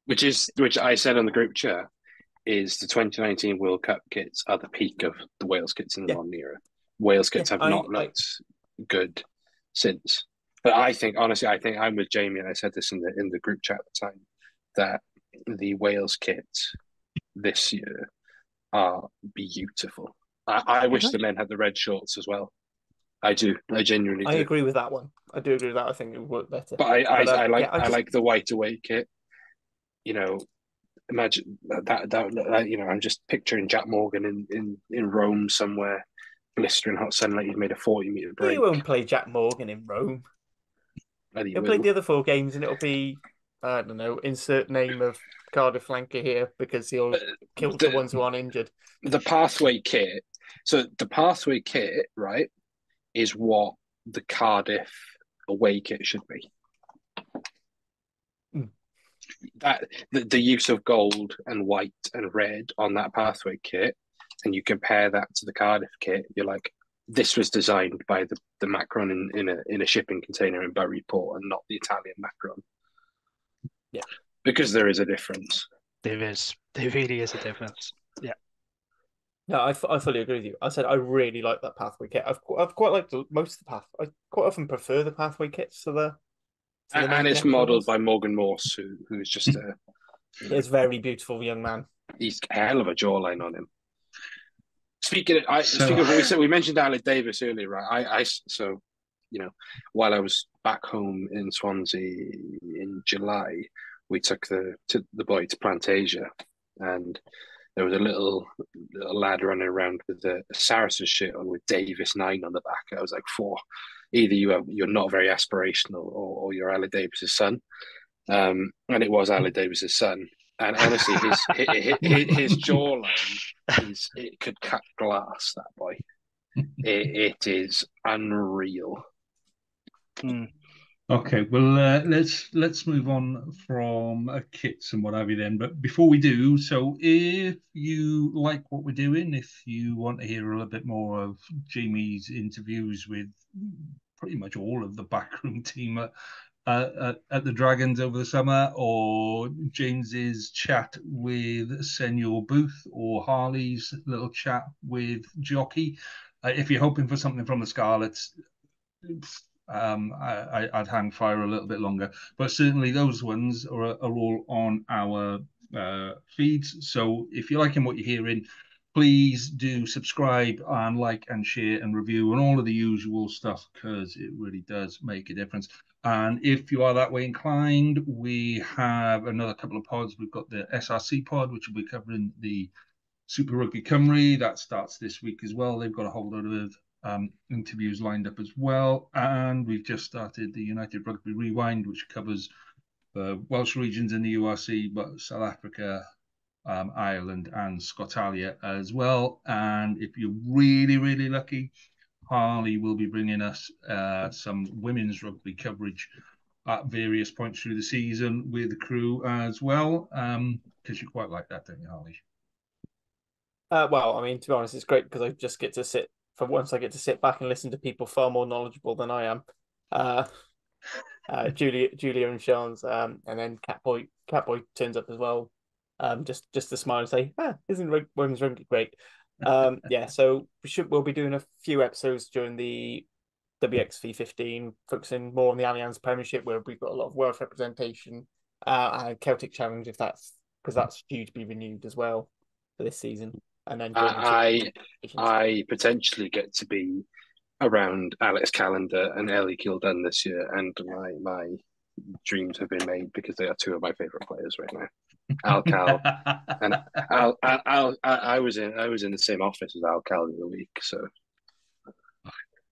Which I said on the group chat is the 2019 World Cup kits are the peak of the Wales kits in the modern era. Wales kits have not looked good since. But I think I'm with Jamie, and I said this in the group chat at the time, that the Wales kits this year are beautiful. I wish the men had the red shorts as well. I do. I genuinely do. I agree with that one. I do agree with that. I think it would work better. But I like the white away kit. You know, imagine that you know, I'm just picturing Jack Morgan in Rome somewhere, blistering hot sunlight. He's made a 40-meter break. He won't play Jack Morgan in Rome. He'll play the other 4 games, and it'll be, I don't know, insert name of Cardiff flanker here, because he'll kill the ones who aren't injured. The pathway kit. So the pathway kit, right, is what the Cardiff away kit should be. That the use of gold and white and red on that pathway kit, and you compare that to the Cardiff kit, you're like, this was designed by the Macron in a shipping container in Bury Port, and not the Italian Macron. Yeah, because there is a difference. There really is a difference. Yeah. No, I fully agree with you. I said I really like that pathway kit. I've quite liked most of the path. I quite often prefer the pathway kits to the and it's modelled by Morgan Morse, who's just a. He's a very beautiful young man. He's a hell of a jawline on him. Speaking of what we said, we mentioned Alec Davis earlier, right? So, you know, while I was back home in Swansea in July, we took the boy to Plantasia, and there was a little lad running around with a Saracen shirt on with Davis 9 on the back. I was like, either you're not very aspirational, or you're Alec Davis's son. And it was Alec Davis's son. And honestly, his jawline it could cut glass. That boy, it is unreal. Okay, well, let's move on from kits and what have you then. But before we do, so if you like what we're doing, if you want to hear a little bit more of Jamie's interviews with pretty much all of the backroom team at the Dragons over the summer, or James's chat with Senor Booth, or Harley's little chat with Jockey, if you're hoping for something from the Scarlets, I'd hang fire a little bit longer, but certainly those ones are all on our feeds. So if you're liking what you're hearing, please do subscribe and like and share and review and all of the usual stuff, because it really does make a difference. And if you are that way inclined, we have another couple of pods. We've got the SRC pod, which will be covering the Super Rugby Cymru. That starts this week as well. They've got a whole lot of interviews lined up as well. And we've just started the United Rugby Rewind, which covers the Welsh regions in the URC, but South Africa, Ireland and Scotalia as well. And if you're really, really lucky, Harley will be bringing us some women's rugby coverage at various points through the season with the crew as well, because you quite like that, don't you, Harley? Well, I mean, to be honest, it's great because I just get to sit back and listen to people far more knowledgeable than I am. Julia and Sean's, and then Catboy turns up as well. Just to smile and say, isn't women's rugby great? Yeah, so we'll be doing a few episodes during the WXV15, focusing more on the Allianz Premiership, where we've got a lot of Welsh representation, and Celtic Challenge, because that's due to be renewed as well for this season. And then I potentially get to be around Alex Callender and Ellie Kildun this year, and my dreams have been made because they are two of my favourite players right now. Al Cal and Al. I was in the same office as Al Cal the other week, so.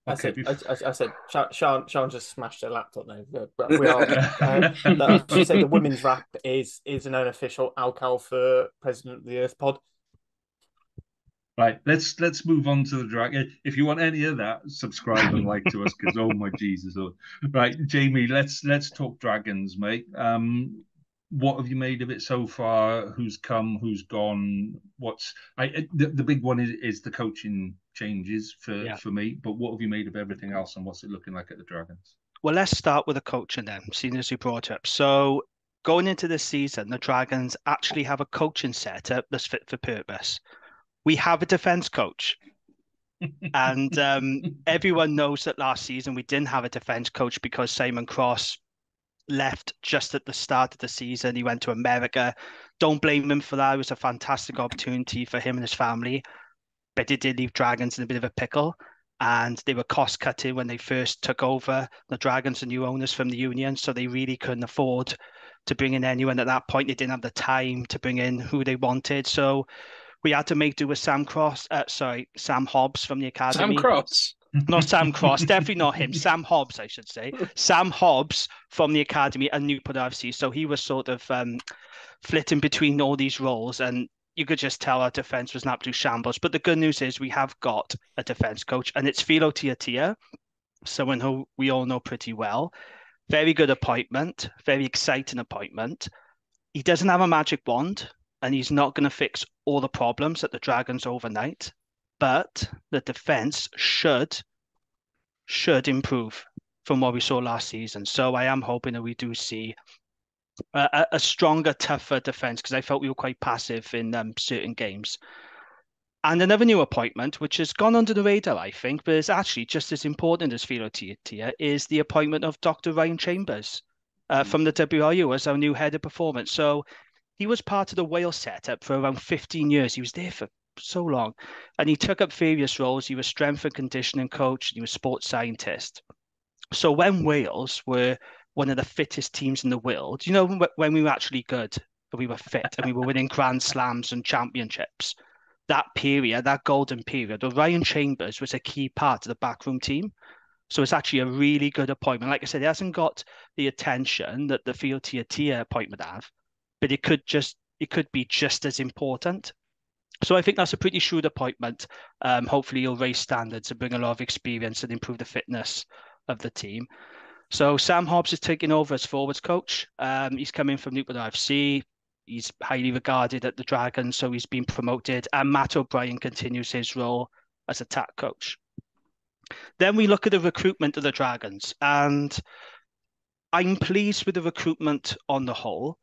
I said, Sean just smashed her laptop now. But we are. She said the women's wrap is an unofficial Al Cal for President of the Earth pod. Right, let's move on to the dragon. If you want any of that, subscribe and like to us because oh my Jesus! Right, Jamie, let's talk dragons, mate. What have you made of it so far? Who's come? Who's gone? The big one is the coaching changes for me. But what have you made of everything else, and what's it looking like at the Dragons? Well, let's start with the coaching then, seeing as you brought it up. So going into this season, the Dragons actually have a coaching setup that's fit for purpose. We have a defence coach. And everyone knows that last season we didn't have a defence coach because Simon Cross left just at the start of the season. He went to America. Don't blame him for that. It was a fantastic opportunity for him and his family. But it did leave Dragons in a bit of a pickle. And they were cost cutting when they first took over the Dragons, the new owners from the union. So they really couldn't afford to bring in anyone at that point. They didn't have the time to bring in who they wanted. So we had to make do with Sam Hobbs from the academy. Sam Cross? Not Sam Cross, definitely not him. Sam Hobbs, I should say. Sam Hobbs from the academy and Newport FC. So he was sort of flitting between all these roles, and you could just tell our defence was an absolute shambles. But the good news is we have got a defence coach, and it's Philo Tiatia, someone who we all know pretty well. Very good appointment, very exciting appointment. He doesn't have a magic wand, and he's not going to fix all the problems at the Dragons overnight, but the defence should improve from what we saw last season. So I am hoping that we do see a stronger, tougher defence, because I felt we were quite passive in certain games. And another new appointment, which has gone under the radar, I think, but is actually just as important as Philo Tiatia, is the appointment of Dr. Ryan Chambers from the WRU as our new head of performance. So he was part of the Wales setup for around 15 years. He was there for so long. And he took up various roles. He was strength and conditioning coach. And he was sports scientist. So when Wales were one of the fittest teams in the world, you know, when we were actually good, we were fit and we were winning Grand Slams and championships, that period, that golden period, Ryan Chambers was a key part of the backroom team. So it's actually a really good appointment. Like I said, it hasn't got the attention that the Philo Tiatia appointment have, but it could be just as important. So I think that's a pretty shrewd appointment. Hopefully he'll raise standards and bring a lot of experience and improve the fitness of the team. So Sam Hobbs is taking over as forwards coach. He's coming from Newport FC. He's highly regarded at the Dragons, so he's been promoted. And Matt O'Brien continues his role as attack coach. Then we look at the recruitment of the Dragons, and I'm pleased with the recruitment on the whole.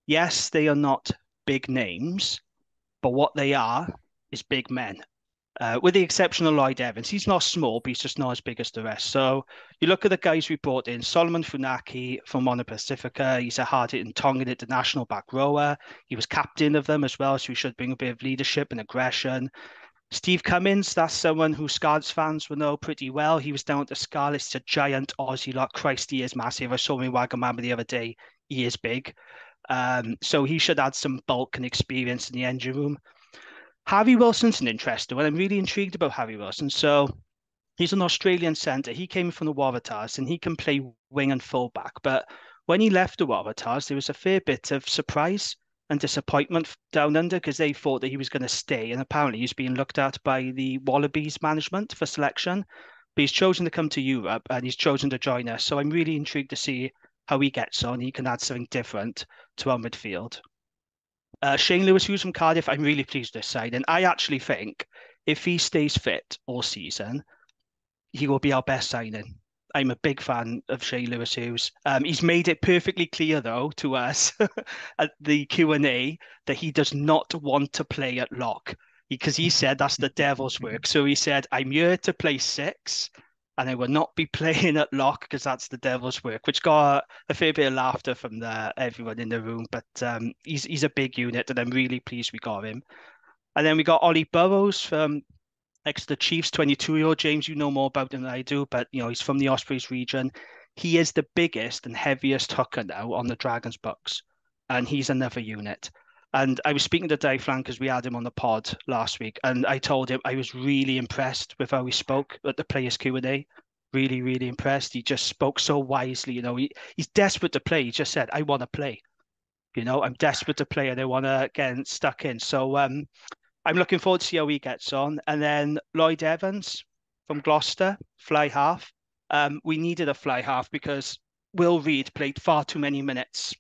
Yes, they are not big names, but what they are is big men. With the exception of Lloyd Evans. He's not small, but he's just not as big as the rest. So you look at the guys we brought in. Solomon Funaki from Mono Pacifica. He's a hard-hitting Tongan international back rower. He was captain of them as well, so he should bring a bit of leadership and aggression. Steve Cummins, that's someone who Scarlets fans will know pretty well. He was down at the Scarlets. He's a giant Aussie lot. Christ, he is massive. I saw him in Wagamama the other day. He is big. So he should add some bulk and experience in the engine room. Harry Wilson's an interesting one. I'm really intrigued about Harry Wilson. So he's an Australian centre. He came from the Waratahs and he can play wing and fullback. But when he left the Waratahs, there was a fair bit of surprise and disappointment down under because they thought that he was going to stay. And apparently he's being looked at by the Wallabies management for selection. But he's chosen to come to Europe and he's chosen to join us. So I'm really intrigued to see how he gets on. He can add something different to our midfield. Shane Lewis, who's from Cardiff, I'm really pleased with this side. And I actually think if he stays fit all season, he will be our best signing. I'm a big fan of Shane Lewis Hughes. He's made it perfectly clear, though, to us at the Q&A that he does not want to play at lock because he said that's the devil's work. So he said, I'm here to play 6 and I will not be playing at lock because that's the devil's work, which got a fair bit of laughter from everyone in the room. But he's a big unit and I'm really pleased we got him. And then we got Ollie Burrows from Exeter Chiefs, 22-year-old. James, you know more about him than I do, but you know he's from the Ospreys region. He is the biggest and heaviest hooker now on the Dragons books, and he's another unit. And I was speaking to Dave Flan because we had him on the pod last week, and I told him I was really impressed with how he spoke at the Players Q&A. Really, really impressed. He just spoke so wisely. You know, he's desperate to play. He just said, "I want to play." You know, I'm desperate to play, and I want to get stuck in. So I'm I'm looking forward to see how he gets on. And then Lloyd Evans from Gloucester, fly half. We needed a fly half because Will Reid played far too many minutes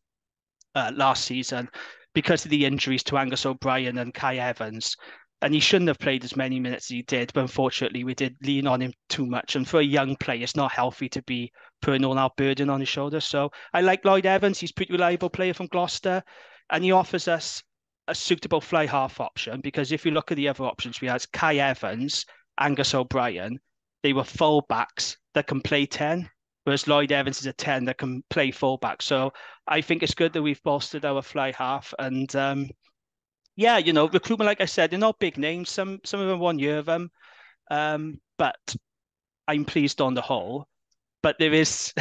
last season because of the injuries to Angus O'Brien and Kai Evans. And he shouldn't have played as many minutes as he did, but unfortunately we did lean on him too much. And for a young player, it's not healthy to be putting all our burden on his shoulders. So I like Lloyd Evans. He's a pretty reliable player from Gloucester, and he offers us a suitable fly half option, because if you look at the other options we had, Kai Evans, Angus O'Brien, they were full-backs that can play 10, whereas Lloyd Evans is a 10 that can play full-back. So I think it's good that we've bolstered our fly half. And yeah, recruitment, like I said, they're not big names. Some of them 1 year of them, but I'm pleased on the whole. But there is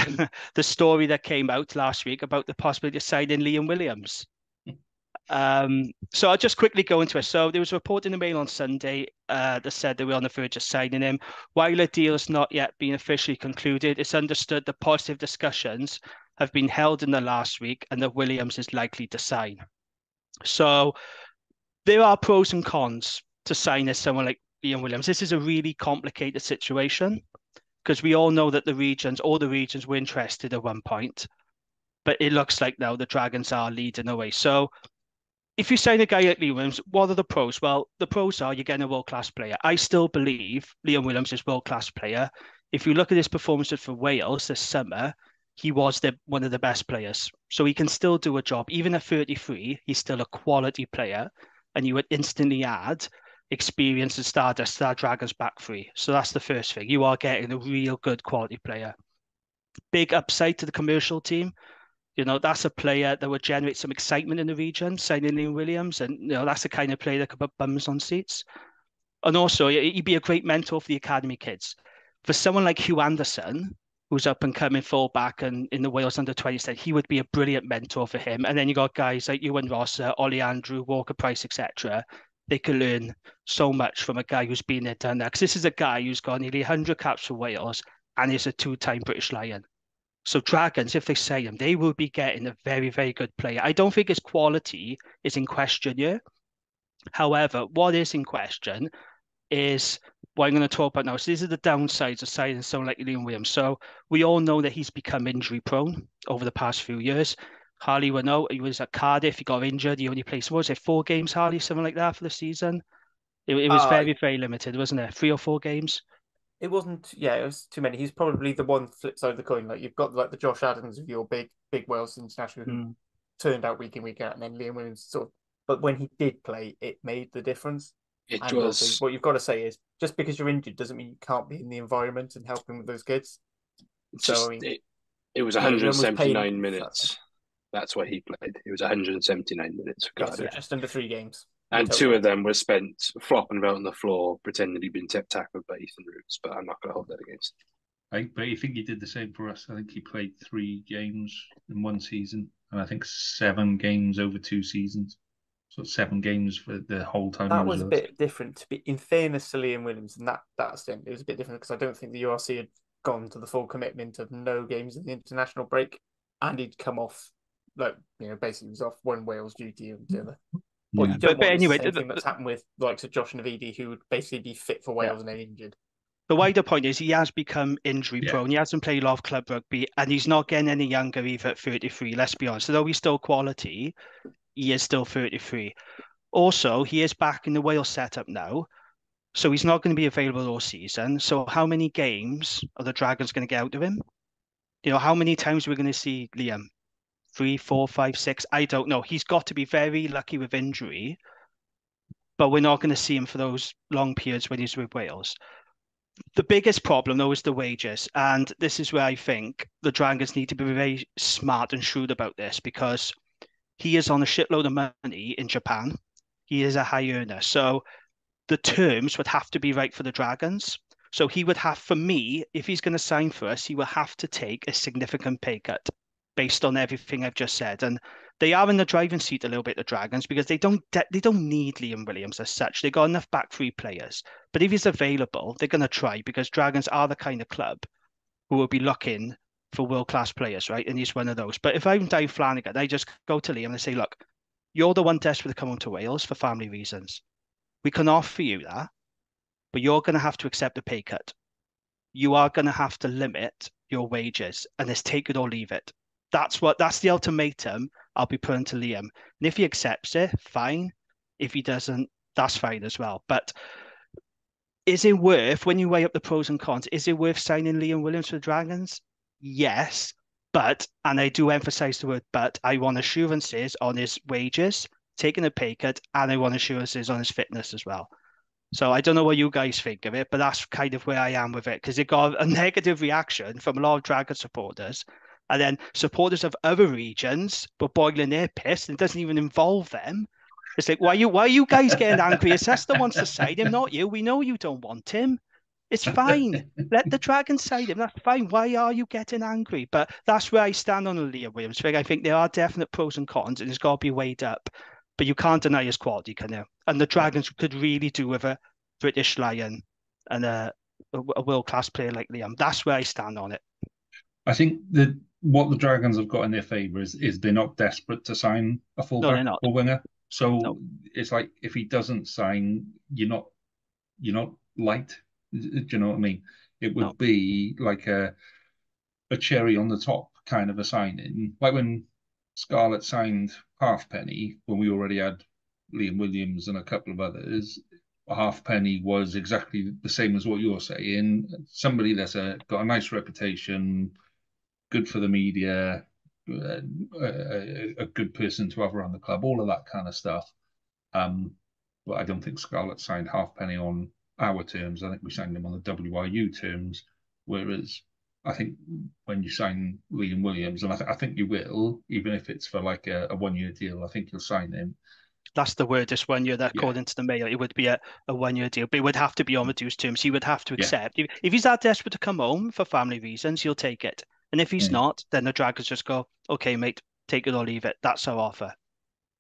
the story that came out last week about the possibility of signing Liam Williams. So I'll just quickly go into it. So there was a report in the Mail on Sunday that said that we're on the verge of signing him. While a deal has not yet been officially concluded, it's understood that positive discussions have been held in the last week and that Williams is likely to sign. So there are pros and cons to signing someone like Liam Williams. This is a really complicated situation because we all know that all the regions were interested at one point, but it looks like now the Dragons are leading away. So if you sign a guy like Liam Williams, what are the pros? Well, the pros are you're getting a world-class player. I still believe Liam Williams is a world-class player. If you look at his performances for Wales this summer, he was one of the best players. So he can still do a job. Even at 33, he's still a quality player. And you would instantly add experience and stardust to our Dragons back three. So that's the first thing. You are getting a real good quality player. Big upside to the commercial team. That's a player that would generate some excitement in the region, signing Liam Williams. And, that's the kind of player that could put bums on seats. And also, he'd be a great mentor for the academy kids. For someone like Hugh Anderson, who's up and coming fullback and in the Wales under-20 side, he would be a brilliant mentor for him. And then you got guys like Ewan Ross, Ollie Andrew, Walker Price, etc. They could learn so much from a guy who's been there, done that. Because this is a guy who's got nearly 100 caps for Wales and is a 2-time British Lion. So Dragons, if they say him, they will be getting a very, very good player. I don't think his quality is in question here. However, what is in question is what I'm going to talk about now. So these are the downsides of signing someone like Liam Williams. So we all know that he's become injury prone over the past few years. Harley will know he was at Cardiff, he got injured, he only played, what was it, 4 games, Harley, something like that for the season? It was very, very limited, wasn't it? 3 or 4 games? It wasn't, it was too many. He's probably the one flip side of the coin. Like you've got like the Josh Adams of your big Wales international who turned out week in, week out, and then Liam Williams but when he did play, it made the difference. Also, what you've got to say is just because you're injured doesn't mean you can't be in the environment and helping with those kids. It was 179 minutes. That's what he played. It was 179 minutes for Cardiff. So just under 3 games. And 2 of them were spent flopping about on the floor, pretending he'd been tackled by Ethan Roots, but I'm not going to hold that against him. But I think he did the same for us. I think he played 3 games in 1 season, and I think 7 games over 2 seasons. So 7 games for the whole time. That was a bit different. To be in fairness to Liam Williams, and that stint, it was a bit different because I don't think the URC had gone to the full commitment of no games in the international break, and he'd come off basically was off 1 Wales duty and the other. Yeah. But anyway, the thing that's happened with likes of Josh Navidi, who would basically be fit for Wales and then injured. The wider point is he has become injury prone. He hasn't played a lot of club rugby, and he's not getting any younger either at 33. Let's be honest. Although he's still quality, he is still 33. Also, he is back in the Wales setup now, so he's not going to be available all season. So how many games are the Dragons going to get out of him? How many times are we going to see Liam? 3, 4, 5, 6? I don't know. He's got to be very lucky with injury, but we're not going to see him for those long periods when he's with Wales. The biggest problem, though, is the wages. And this is where I think the Dragons need to be very smart and shrewd about this, because he is on a shitload of money in Japan. He is a high earner. So the terms would have to be right for the Dragons. So he would have, for me, if he's going to sign for us, he will have to take a significant pay cut based on everything I've just said. And they are in the driving seat a little bit, the Dragons, because they don't need Liam Williams as such. They've got enough back 3 players. But if he's available, they're going to try, because Dragons are the kind of club who will be looking for world-class players, right? And he's one of those. But if I'm Dave Flanagan, I just go to Liam and I say, look, you're the one desperate to come on to Wales for family reasons. we can offer you that, but you're going to have to accept a pay cut. You are going to have to limit your wages, and it's take it or leave it. That's the ultimatum I'll be putting to Liam. And if he accepts it, fine. If he doesn't, that's fine as well. But is it worth, when you weigh up the pros and cons, is it worth signing Liam Williams for the Dragons? Yes, but, and I do emphasize the word but, I want assurances on his wages, taking a pay cut, and I want assurances on his fitness as well. So I don't know what you guys think of it, but that's kind of where I am with it, because it got a negative reaction from a lot of Dragon supporters, and then supporters of other regions were boiling their piss, and it doesn't even involve them. It's like, why are you guys getting angry? It's us that wants to side him, not you. We know you don't want him. It's fine. Let the Dragons side him. That's fine. Why are you getting angry? But that's where I stand on the Liam Williams thing. I think there are definite pros and cons, and it's got to be weighed up. But you can't deny his quality, can you? And the Dragons could really do with a British Lion and a world-class player like Liam. That's where I stand on it. I think that what the Dragons have got in their favour is they're not desperate to sign a fullback or winger. So it's like, if he doesn't sign, you're not light. Do you know what I mean? It would be like a cherry on the top kind of a signing. Like when Scarlett signed Halfpenny, when we already had Liam Williams and a couple of others, Halfpenny was exactly the same as what you're saying. Somebody that's got a nice reputation, good for the media, a good person to have around the club, all of that kind of stuff. But I don't think Scarlett signed Halfpenny on our terms. I think we signed him on the WRU terms, whereas I think when you sign Liam Williams, and I think you will, even if it's for like a 1-year deal, I think you'll sign him. That's the word, just 1 year, that according to the Mail, it would be a 1-year deal, but it would have to be on reduced terms. He would have to accept. If he's that desperate to come home for family reasons, he'll take it. And if he's not, then the Dragons just go, okay, mate, take it or leave it. That's our offer.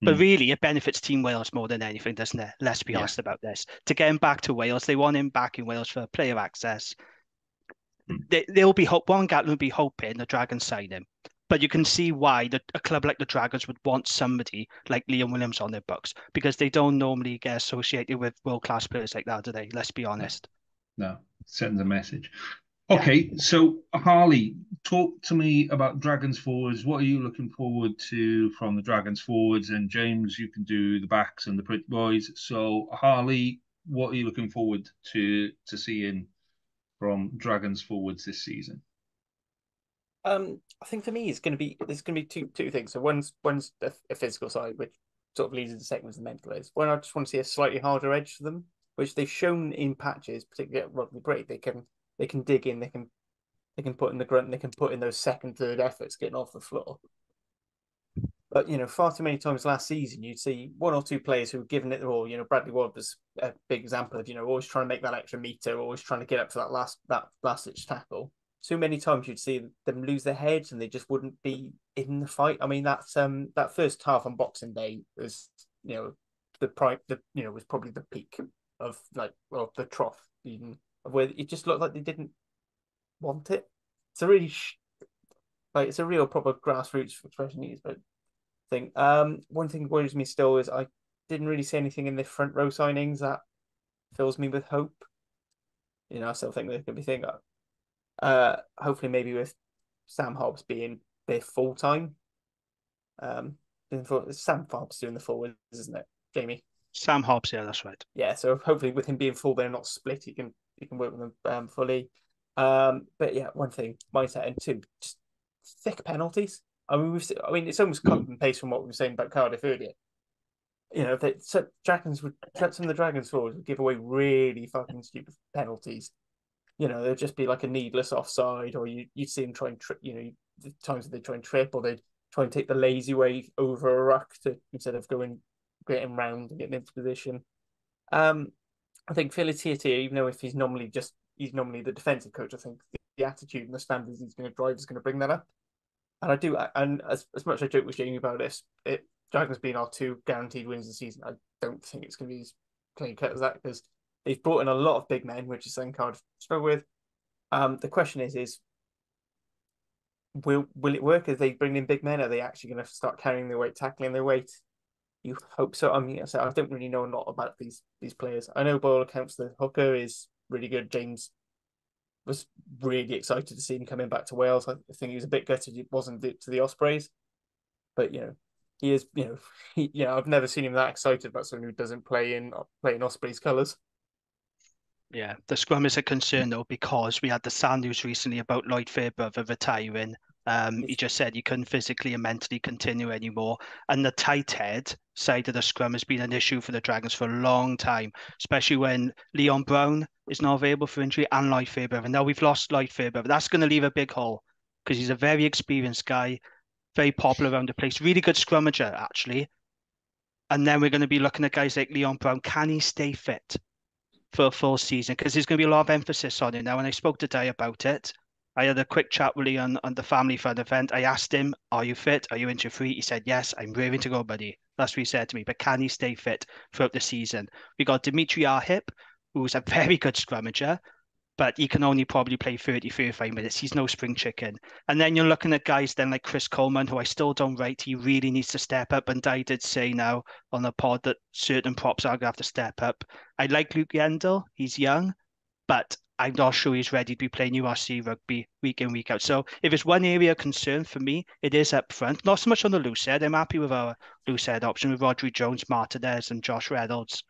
But really, it benefits Team Wales more than anything, doesn't it? Let's be honest about this. To get him back to Wales, they want him back in Wales for player access. They'll be Warren Gatland will be hoping the Dragons sign him. But you can see why a club like the Dragons would want somebody like Liam Williams on their books, because they don't normally get associated with world-class players like that, do they? Let's be honest. No, sends a message. Okay, so Harley, talk to me about Dragons forwards. What are you looking forward to from the Dragons forwards? And James, you can do the backs and the pretty boys. So Harley, what are you looking forward to seeing from Dragons forwards this season? I think for me, there's going to be two things. So one's a physical side, which sort of leads into the second, was the mental is. One, I just want to see a slightly harder edge to them, which they've shown in patches, particularly at rugby break. They can dig in, they can put in the grunt, they can put in those second, third efforts getting off the floor. But far too many times last season, you'd see one or two players who were giving it their all. Bradley Ward was a big example of always trying to make that extra meter, always trying to get up for that last ditch tackle. So many times you'd see them lose their heads and they just wouldn't be in the fight. I mean, that first half on Boxing Day was was probably the peak of the trough, even where it just looked like they didn't want it. It's a really it's a real proper grassroots expression used, but thing. One thing that worries me still is I didn't really see anything in the front row signings that fills me with hope. I still think there could be things. Hopefully maybe with Sam Hobbs being there full time. Sam Hobbs doing the forwards, isn't it, Jamie? Sam Hobbs, yeah, that's right. Yeah, so hopefully with him being full, they're not split. He can work with them fully. But yeah, one thing, mindset, and two, just thick penalties. I mean, it's almost cut and paste from what we were saying about Cardiff earlier. Some of the Dragons forwards would give away really fucking stupid penalties. There'd just be like a needless offside, or you'd see them try and trip. The times that they try and trip, or they'd try and take the lazy way over a ruck instead of getting round and getting into position. I think Pilla IPA, even though if he's normally the defensive coach, I think the attitude and the standards he's going to drive is going to bring that up. And I do, and as much as I joke with Jamie about this, Dragons being our 2 guaranteed wins this season, I don't think it's going to be as clean cut as that, because they've brought in a lot of big men, which is something Cardiff struggle with. The question is will it work? As they bring in big men, are they actually going to start carrying their weight, tackling their weight? You hope so. I mean, I don't really know a lot about these players. I know by all accounts the hooker is really good. James was really excited to see him coming back to Wales. I think he was a bit gutted he wasn't to the Ospreys, but he is. I've never seen him that excited about someone who doesn't play in Ospreys colours. Yeah, the scrum is a concern though because we had the sad news recently about Lloyd Fairbrother retiring. He just said he couldn't physically and mentally continue anymore. And the tight head side of the scrum has been an issue for the Dragons for a long time, especially when Leon Brown is not available for injury and Lloyd Fairbrother. Now we've lost Lloyd Fairbrother. That's going to leave a big hole because he's a very experienced guy, very popular around the place, really good scrummager actually. And then we're going to be looking at guys like Leon Brown. Can he stay fit for a full season? Because there's going to be a lot of emphasis on it now. And I spoke to Di about it. I had a quick chat with Leon on the family fun event. I asked him, are you fit? Are you injury free? He said, yes, I'm raring to go, buddy. That's what he said to me. But can he stay fit throughout the season? We got Dimitri Arhip, who's a very good scrummager, but he can only probably play 30, 35 minutes. He's no spring chicken. And then you're looking at guys then like Chris Coleman, who I still don't rate. He really needs to step up. And Di did say now on the pod that certain props are going to have to step up. I like Luke Yendel. He's young, but I'm not sure he's ready to be playing URC rugby week in, week out. So if it's one area of concern for me, it is up front. Not so much on the loose head. I'm happy with our loose head option with Rodri Jones, Martinez and Josh Reynolds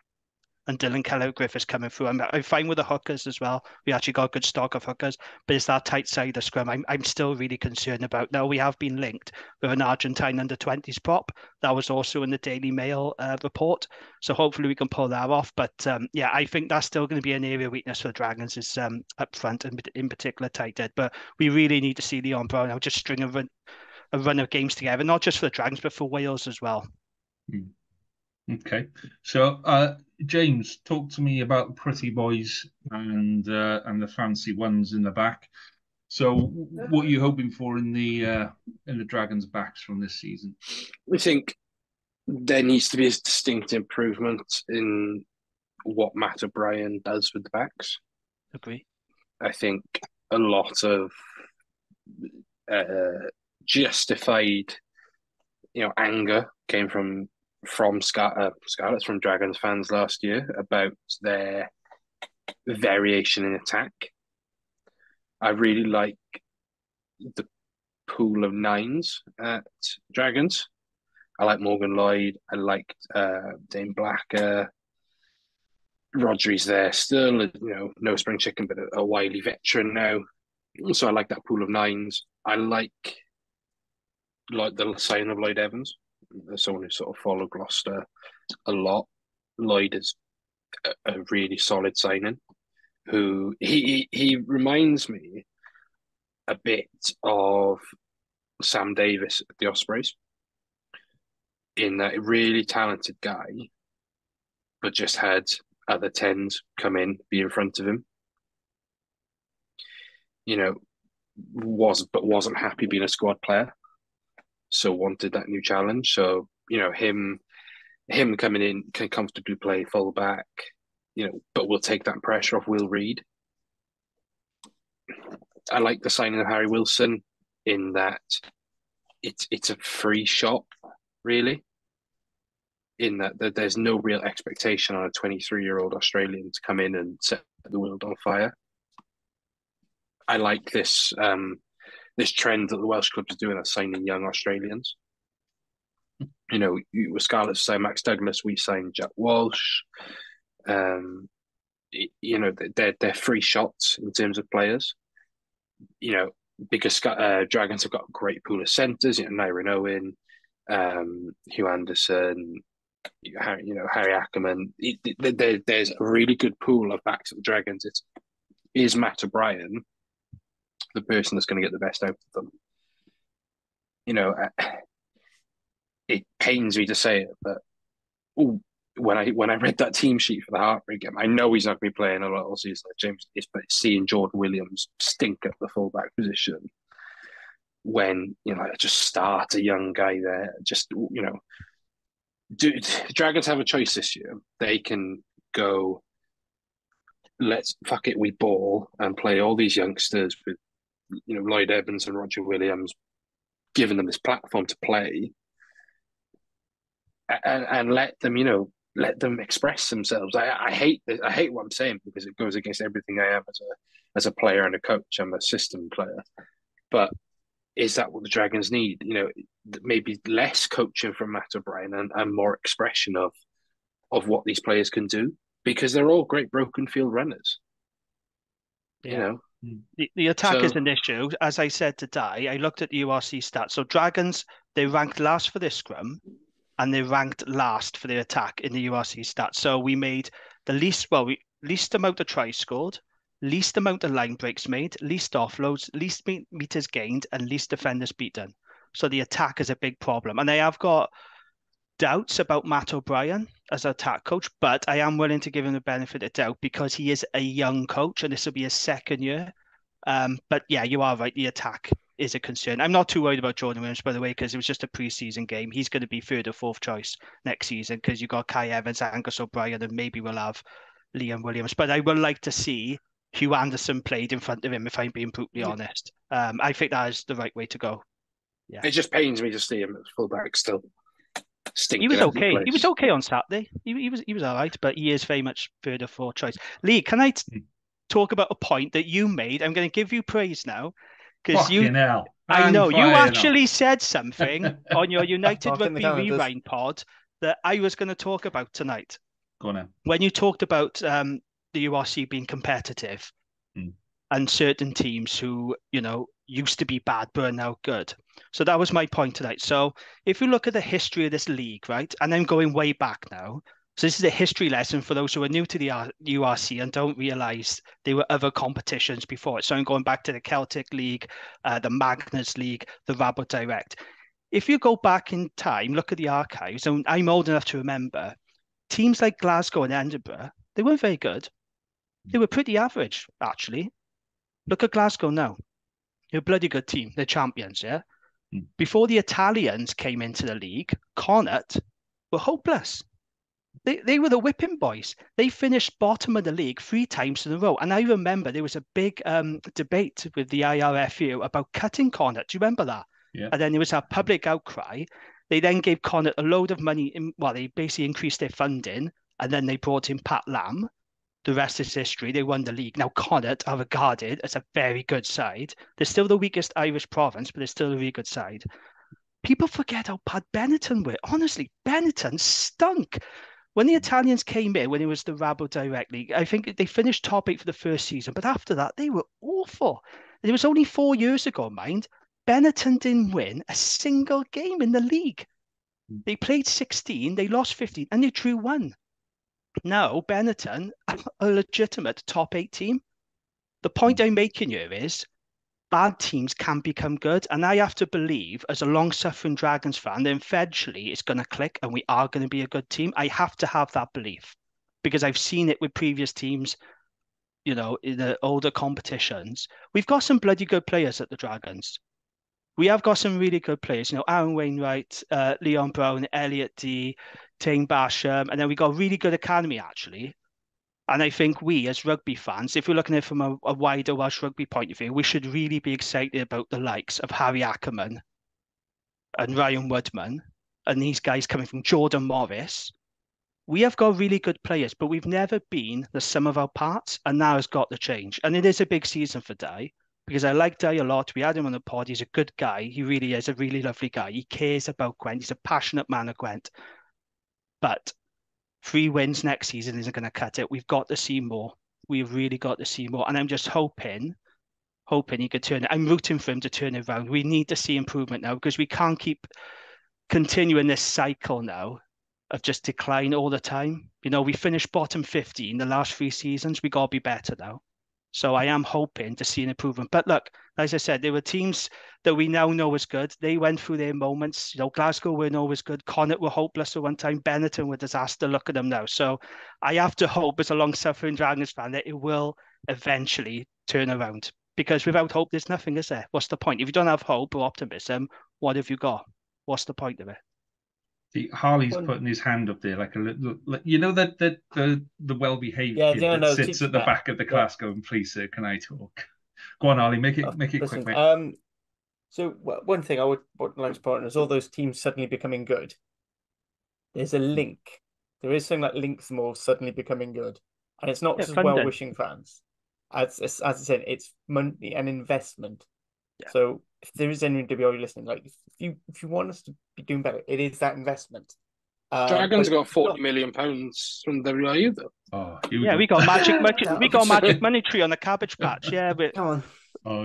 and Dylan Keller-Griffiths coming through. I'm fine with the hookers as well. We actually got a good stock of hookers, but it's that tight side of scrum I'm still really concerned about. Now, we have been linked with an Argentine under-20s prop. That was also in the Daily Mail report. So hopefully we can pull that off. But yeah, I think that's still going to be an area of weakness for the Dragons is up front, and in particular tight head. But we really need to see Leon Brown now just string a run of games together, not just for the Dragons, but for Wales as well. Okay, so James, talk to me about the pretty boys and the fancy ones in the back. So, what are you hoping for in the Dragons' backs from this season? I think there needs to be a distinct improvement in what Matt O'Brien does with the backs. Agree. I think a lot of justified, anger came from Scarlets, from Dragons fans last year about their variation in attack. I really like the pool of nines at Dragons. I like Morgan Lloyd. I liked Dane Blacker. Rodri's there still, no spring chicken, but a wily veteran now. So I like that pool of nines. I like the sign of Lloyd Evans, as someone who sort of followed Gloucester a lot. Lloyd is a really solid signing. Who he reminds me a bit of Sam Davis at the Ospreys, in that really talented guy, but just had other tens come in, be in front of him. Wasn't happy being a squad player, so wanted that new challenge. So him coming in can comfortably play full back, but will take that pressure off Will Reed. I like the signing of Harry Wilson in that it's a free shot, really, in that there's no real expectation on a 23-year-old Australian to come in and set the world on fire. I like this this trend that the Welsh clubs are doing of signing young Australians. With Scarlets signed Max Douglas, we signed Jack Walsh. They're free shots in terms of players. Because Dragons have got a great pool of centres. Nyron Owen, Hugh Anderson, Harry Ackerman. There's a really good pool of backs at the Dragons. Is Matt O'Brien the person that's going to get the best out of them? It pains me to say it, but when I read that team sheet for the Heartbreak game, I know he's not going to be playing a lot all season like James is, but seeing Jordan Williams stink at the fullback position when just start a young guy there, Dragons have a choice this year. They can go, let's fuck it, we ball and play all these youngsters with Lloyd Evans and Roger Williams, giving them this platform to play. and let them, let them express themselves. I hate this. I hate what I'm saying because it goes against everything I am as a player and a coach. I'm a system player, but is that what the Dragons need? Maybe less coaching from Matt O'Brien and more expression of what these players can do, because they're all great broken field runners. Yeah. The attack is an issue. As I said today, I looked at the URC stats. So Dragons, they ranked last for their scrum and they ranked last for their attack in the URC stats. So we made the least amount of tries scored, least amount of line breaks made, least offloads, least meters gained, and least defenders beaten. So the attack is a big problem. And I have got doubts about Matt O'Brien as an attack coach, but I am willing to give him the benefit of doubt because he is a young coach and this will be his second year. But yeah, you are right. The attack is a concern. I'm not too worried about Jordan Williams, by the way, because it was just a preseason game. He's going to be third or fourth choice next season because you've got Kai Evans, Angus O'Brien, and maybe we'll have Liam Williams. But I would like to see Hugh Anderson played in front of him, if I'm being brutally honest. I think that is the right way to go. Yeah. It just pains me to see him at fullback still. He was okay. He was okay on Saturday. He was all right, but he is very much third or fourth choice. Lee, can I talk about a point that you made? I'm going to give you praise now because I know you actually said something on your United Rugby Rewind pod that I was going to talk about tonight. Go on now. When you talked about the URC being competitive and certain teams who used to be bad but are now good. So that was my point tonight. So if you look at the history of this league, right, and I'm going way back now, so this is a history lesson for those who are new to the URC and don't realise there were other competitions before it. So I'm going back to the Celtic League, the Magnus League, the WRRAP Direct. If you go back in time, look at the archives, and I'm old enough to remember, teams like Glasgow and Edinburgh, they weren't very good. They were pretty average, actually. Look at Glasgow now. They're a bloody good team. They're champions, yeah? Before the Italians came into the league, Connacht were hopeless. They were the whipping boys. They finished bottom of the league 3 times in a row. And I remember there was a big debate with the IRFU about cutting Connacht. Do you remember that? Yeah. And then there was a public outcry. They then gave Connacht a load of money. They basically increased their funding. And then they brought in Pat Lam. The rest is history. They won the league. Now, Connacht are regarded as a very good side. They're still the weakest Irish province, but they're still a really good side. People forget how bad Benetton were. Honestly, Benetton stunk. When the Italians came in, when it was the WRRAP Direct League, I think they finished top 8 for the first season. But after that, they were awful. It was only 4 years ago, mind. Benetton didn't win a single game in the league. They played 16, they lost 15, and they drew 1. Now, Benetton are a legitimate top 8 team. The point I'm making here is bad teams can become good. And I have to believe, as a long-suffering Dragons fan, that eventually it's going to click and we are going to be a good team. I have to have that belief because I've seen it with previous teams, in the older competitions. We've got some bloody good players at the Dragons. We have got some really good players, Aaron Wainwright, Leon Brown, Elliot D, Tane Basham, and then we got a really good academy, actually. And I think we, as rugby fans, if we're looking at it from a wider Welsh rugby point of view, we should really be excited about the likes of Harry Ackerman and Ryan Woodman and these guys coming from Jordan Morris. We have got really good players, but we've never been the sum of our parts, and now has got to change. And it is a big season for Dai, because I like Dai a lot. We had him on the pod. He's a good guy. He really is a really lovely guy. He cares about Gwent. He's a passionate man of Gwent. But 3 wins next season isn't going to cut it. We've got to see more. We've really got to see more. And I'm just hoping he could turn it. I'm rooting for him to turn it around. We need to see improvement now because we can't keep continuing this cycle now of just decline all the time. We finished bottom 15 the last 3 seasons. We got to be better now. So I am hoping to see an improvement. But look, as I said, there were teams that we now know is good. They went through their moments. Glasgow weren't always good. Connacht were hopeless at one time. Benetton were a disaster. Look at them now. So I have to hope, as a long-suffering Dragons fan, that it will eventually turn around. Because without hope, there's nothing, is there? What's the point? If you don't have hope or optimism, what have you got? What's the point of it? See, Harley's putting his hand up there like a little, that the well-behaved kid that sits at the back of the class going, please, sir, can I talk? Go on, Harley, make it quick, mate. So one thing I would like to point out is all those teams suddenly becoming good. there's a link. There is something that links them all suddenly becoming good, and it's not Yeah, just funding. well-wishing fans. As I said, it's money and investment. Yeah. So if there is anyone WRRAP listening, like if you want us to be doing better, it is that investment. Dragons got £40 million from WRU though. Oh, we got magic money tree on the cabbage patch. Yeah, but come on.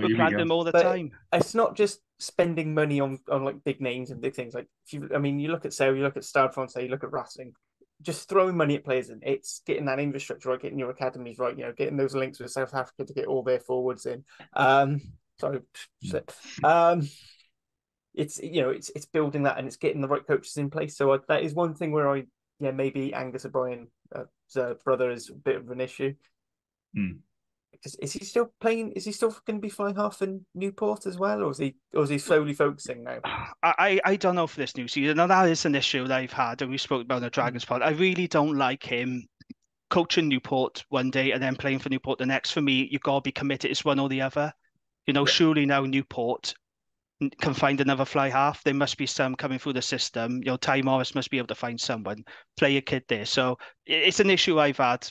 We plant them all the time. It's not just spending money on like big names and big things. Like you look at Sale, you look at Stade Francais, you look at Racing. Just throwing money at players in. It's getting that infrastructure right, getting your academies right. Getting those links with South Africa to get all their forwards in. It's building that and it's getting the right coaches in place. So that is one thing where maybe Angus O'Brien's brother is a bit of an issue. Is he still playing? Is he still going to be flying half in Newport as well, or is he slowly focusing now? I don't know for this new season. Now that is an issue that I've had, and we spoke about the Dragons pod. I really don't like him coaching Newport one day and then playing for Newport the next. For me, you've got to be committed. It's one or the other. Surely now Newport can find another fly half. There must be some coming through the system. Ty Morris must be able to find someone, play a kid there. So it's an issue I've had.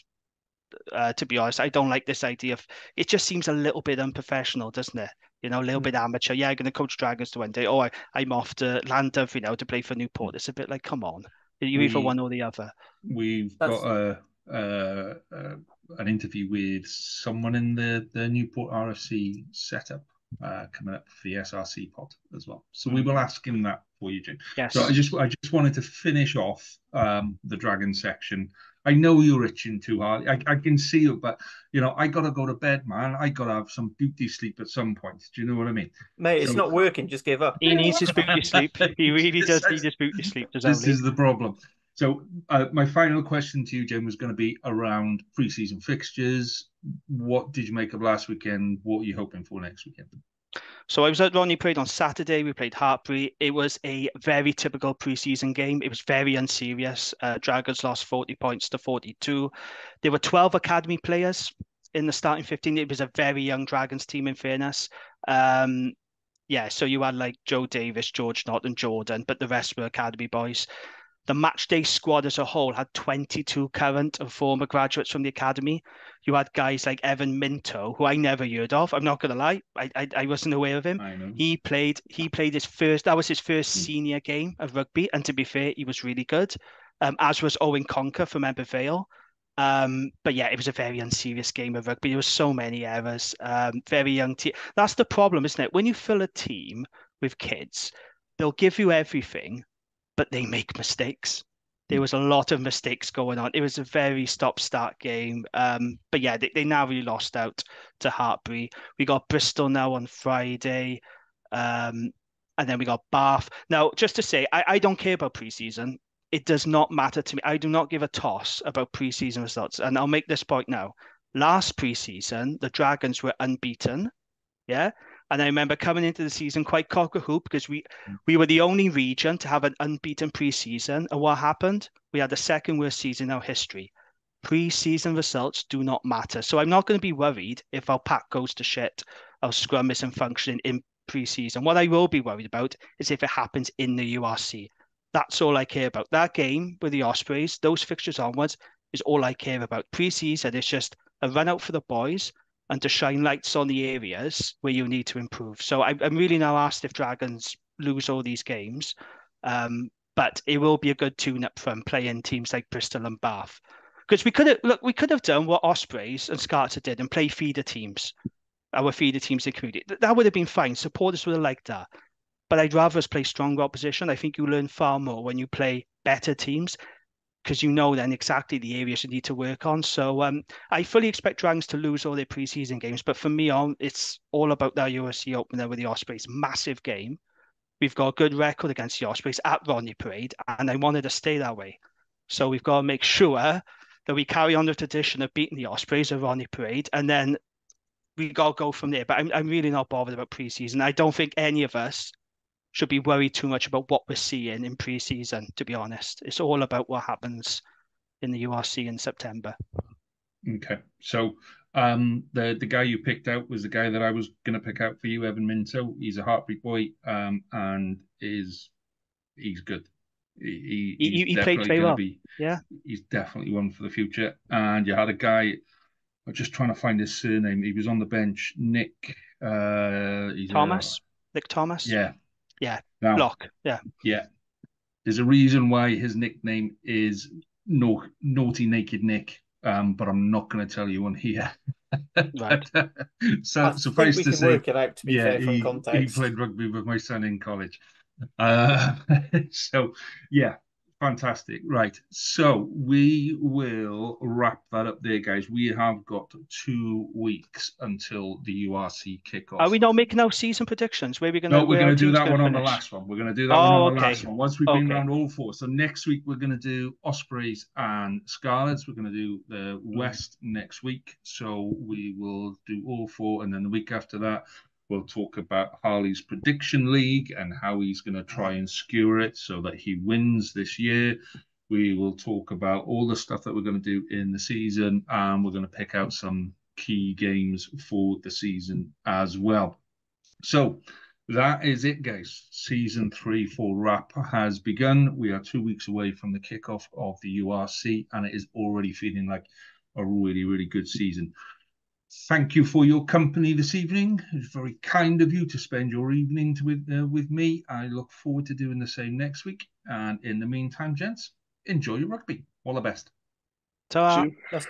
To be honest, I don't like this idea of it. Just seems a little bit unprofessional, doesn't it? A little bit amateur. Yeah, I'm going to coach Dragons to one day. Oh, I'm off to Llandough, to play for Newport. It's a bit like, come on, you either one or the other. We've got an interview with someone in the Newport RFC setup coming up for the SRC pod as well. So we will ask him that for you, Jim. Yes. So I just wanted to finish off the Dragon section. I know you're itching too hard. I can see it, but I gotta go to bed, man. I gotta have some beauty sleep at some point. Do you know what I mean? Mate, it's not working. Just give up. He needs his beauty sleep. He really does need his beauty sleep. This is the problem. So my final question to you, Jim, was going to be around pre-season fixtures. What did you make of last weekend? What are you hoping for next weekend? So I was at Ronnie Parade on Saturday. We played Hartbury. It was a very typical pre-season game. It was very unserious. Dragons lost 40 points to 42. There were 12 academy players in the starting 15. It was a very young Dragons team, in fairness. So you had like Joe Davis, George Knott and Jordan, but the rest were academy boys. The matchday squad as a whole had 22 current and former graduates from the academy. You had guys like Evan Minto, who I never heard of. I'm not going to lie. I wasn't aware of him. I know. He played his first senior game of rugby. And to be fair, he was really good, as was Owen Conker from Ember Vale. But yeah, it was a very unserious game of rugby. There were so many errors. Very young team. That's the problem, isn't it? When you fill a team with kids, they'll give you everything, but they make mistakes. There was a lot of mistakes going on. It was a very stop-start game. But yeah, they narrowly lost out to Hartbury. We got Bristol now on Friday. And then we got Bath. Now, just to say, I don't care about pre-season. It does not matter to me. I do not give a toss about pre-season results. And I'll make this point now. Last pre-season, the Dragons were unbeaten. Yeah. And I remember coming into the season quite cock-a-hoop because we were the only region to have an unbeaten pre-season. And what happened? We had the second worst season in our history. Pre-season results do not matter. So I'm not going to be worried if our pack goes to shit, our scrum isn't functioning in pre-season. What I will be worried about is if it happens in the URC. That's all I care about. That game with the Ospreys, those fixtures onwards, is all I care about. Pre-season is just a run out for the boys and to shine lights on the areas where you need to improve. So I'm really now asked if Dragons lose all these games. But it will be a good tune-up from playing teams like Bristol and Bath. Because we could have done what Ospreys and Scarter did and play feeder teams, our feeder teams in community. That would have been fine. Supporters would have liked that. But I'd rather us play stronger opposition. I think you learn far more when you play better teams because you know then exactly the areas you need to work on. So I fully expect Dragons to lose all their preseason games. But for me, it's all about that USC opener with the Ospreys. Massive game. We've got a good record against the Ospreys at Ronnie Parade, and I wanted to stay that way. So we've got to make sure that we carry on the tradition of beating the Ospreys at Ronnie Parade, and then we got to go from there. But I'm really not bothered about preseason. I don't think any of us should be worried too much about what we're seeing in pre-season, to be honest. It's all about what happens in the URC in September. Okay. So the guy you picked out was the guy that I was going to pick out for you, Evan Minto. He's a Heartbeat boy and he's good. He's he played definitely very going to well. be. Yeah. He's definitely one for the future. And you had a guy. I'm just trying to find his surname. He was on the bench, Nick. Thomas. Nick Thomas. Yeah. Yeah. Now, Block. Yeah. yeah. There's a reason why his nickname is Naughty Naked Nick, but I'm not going to tell you on here. Right. So I suffice think we to can say, work it out, to be yeah, fair, from he context. played rugby with my son in college. So yeah, fantastic. Right. So we will wrap that up there, guys. We have got 2 weeks until the URC kickoff. Are we not making our season predictions? Where No, we're going to do that one on the finish? last one. We're going to do that one on the okay. last one. Once we've been Okay. around all 4. So next week we're going to do Ospreys and Scarlets. We're going to do the West next week. So we will do all 4, and then the week after that we'll talk about Harley's prediction league and how he's going to try and skewer it so that he wins this year. We will talk about all the stuff that we're going to do in the season, and we're going to pick out some key games for the season as well. So that is it, guys. Season 3 for WRRAP has begun. We are 2 weeks away from the kickoff of the URC, and it is already feeling like a really, really good season. Thank you for your company this evening. It's very kind of you to spend your evening with me. I look forward to doing the same next week. And in the meantime, gents, enjoy your rugby. All the best. Ta-ra. That's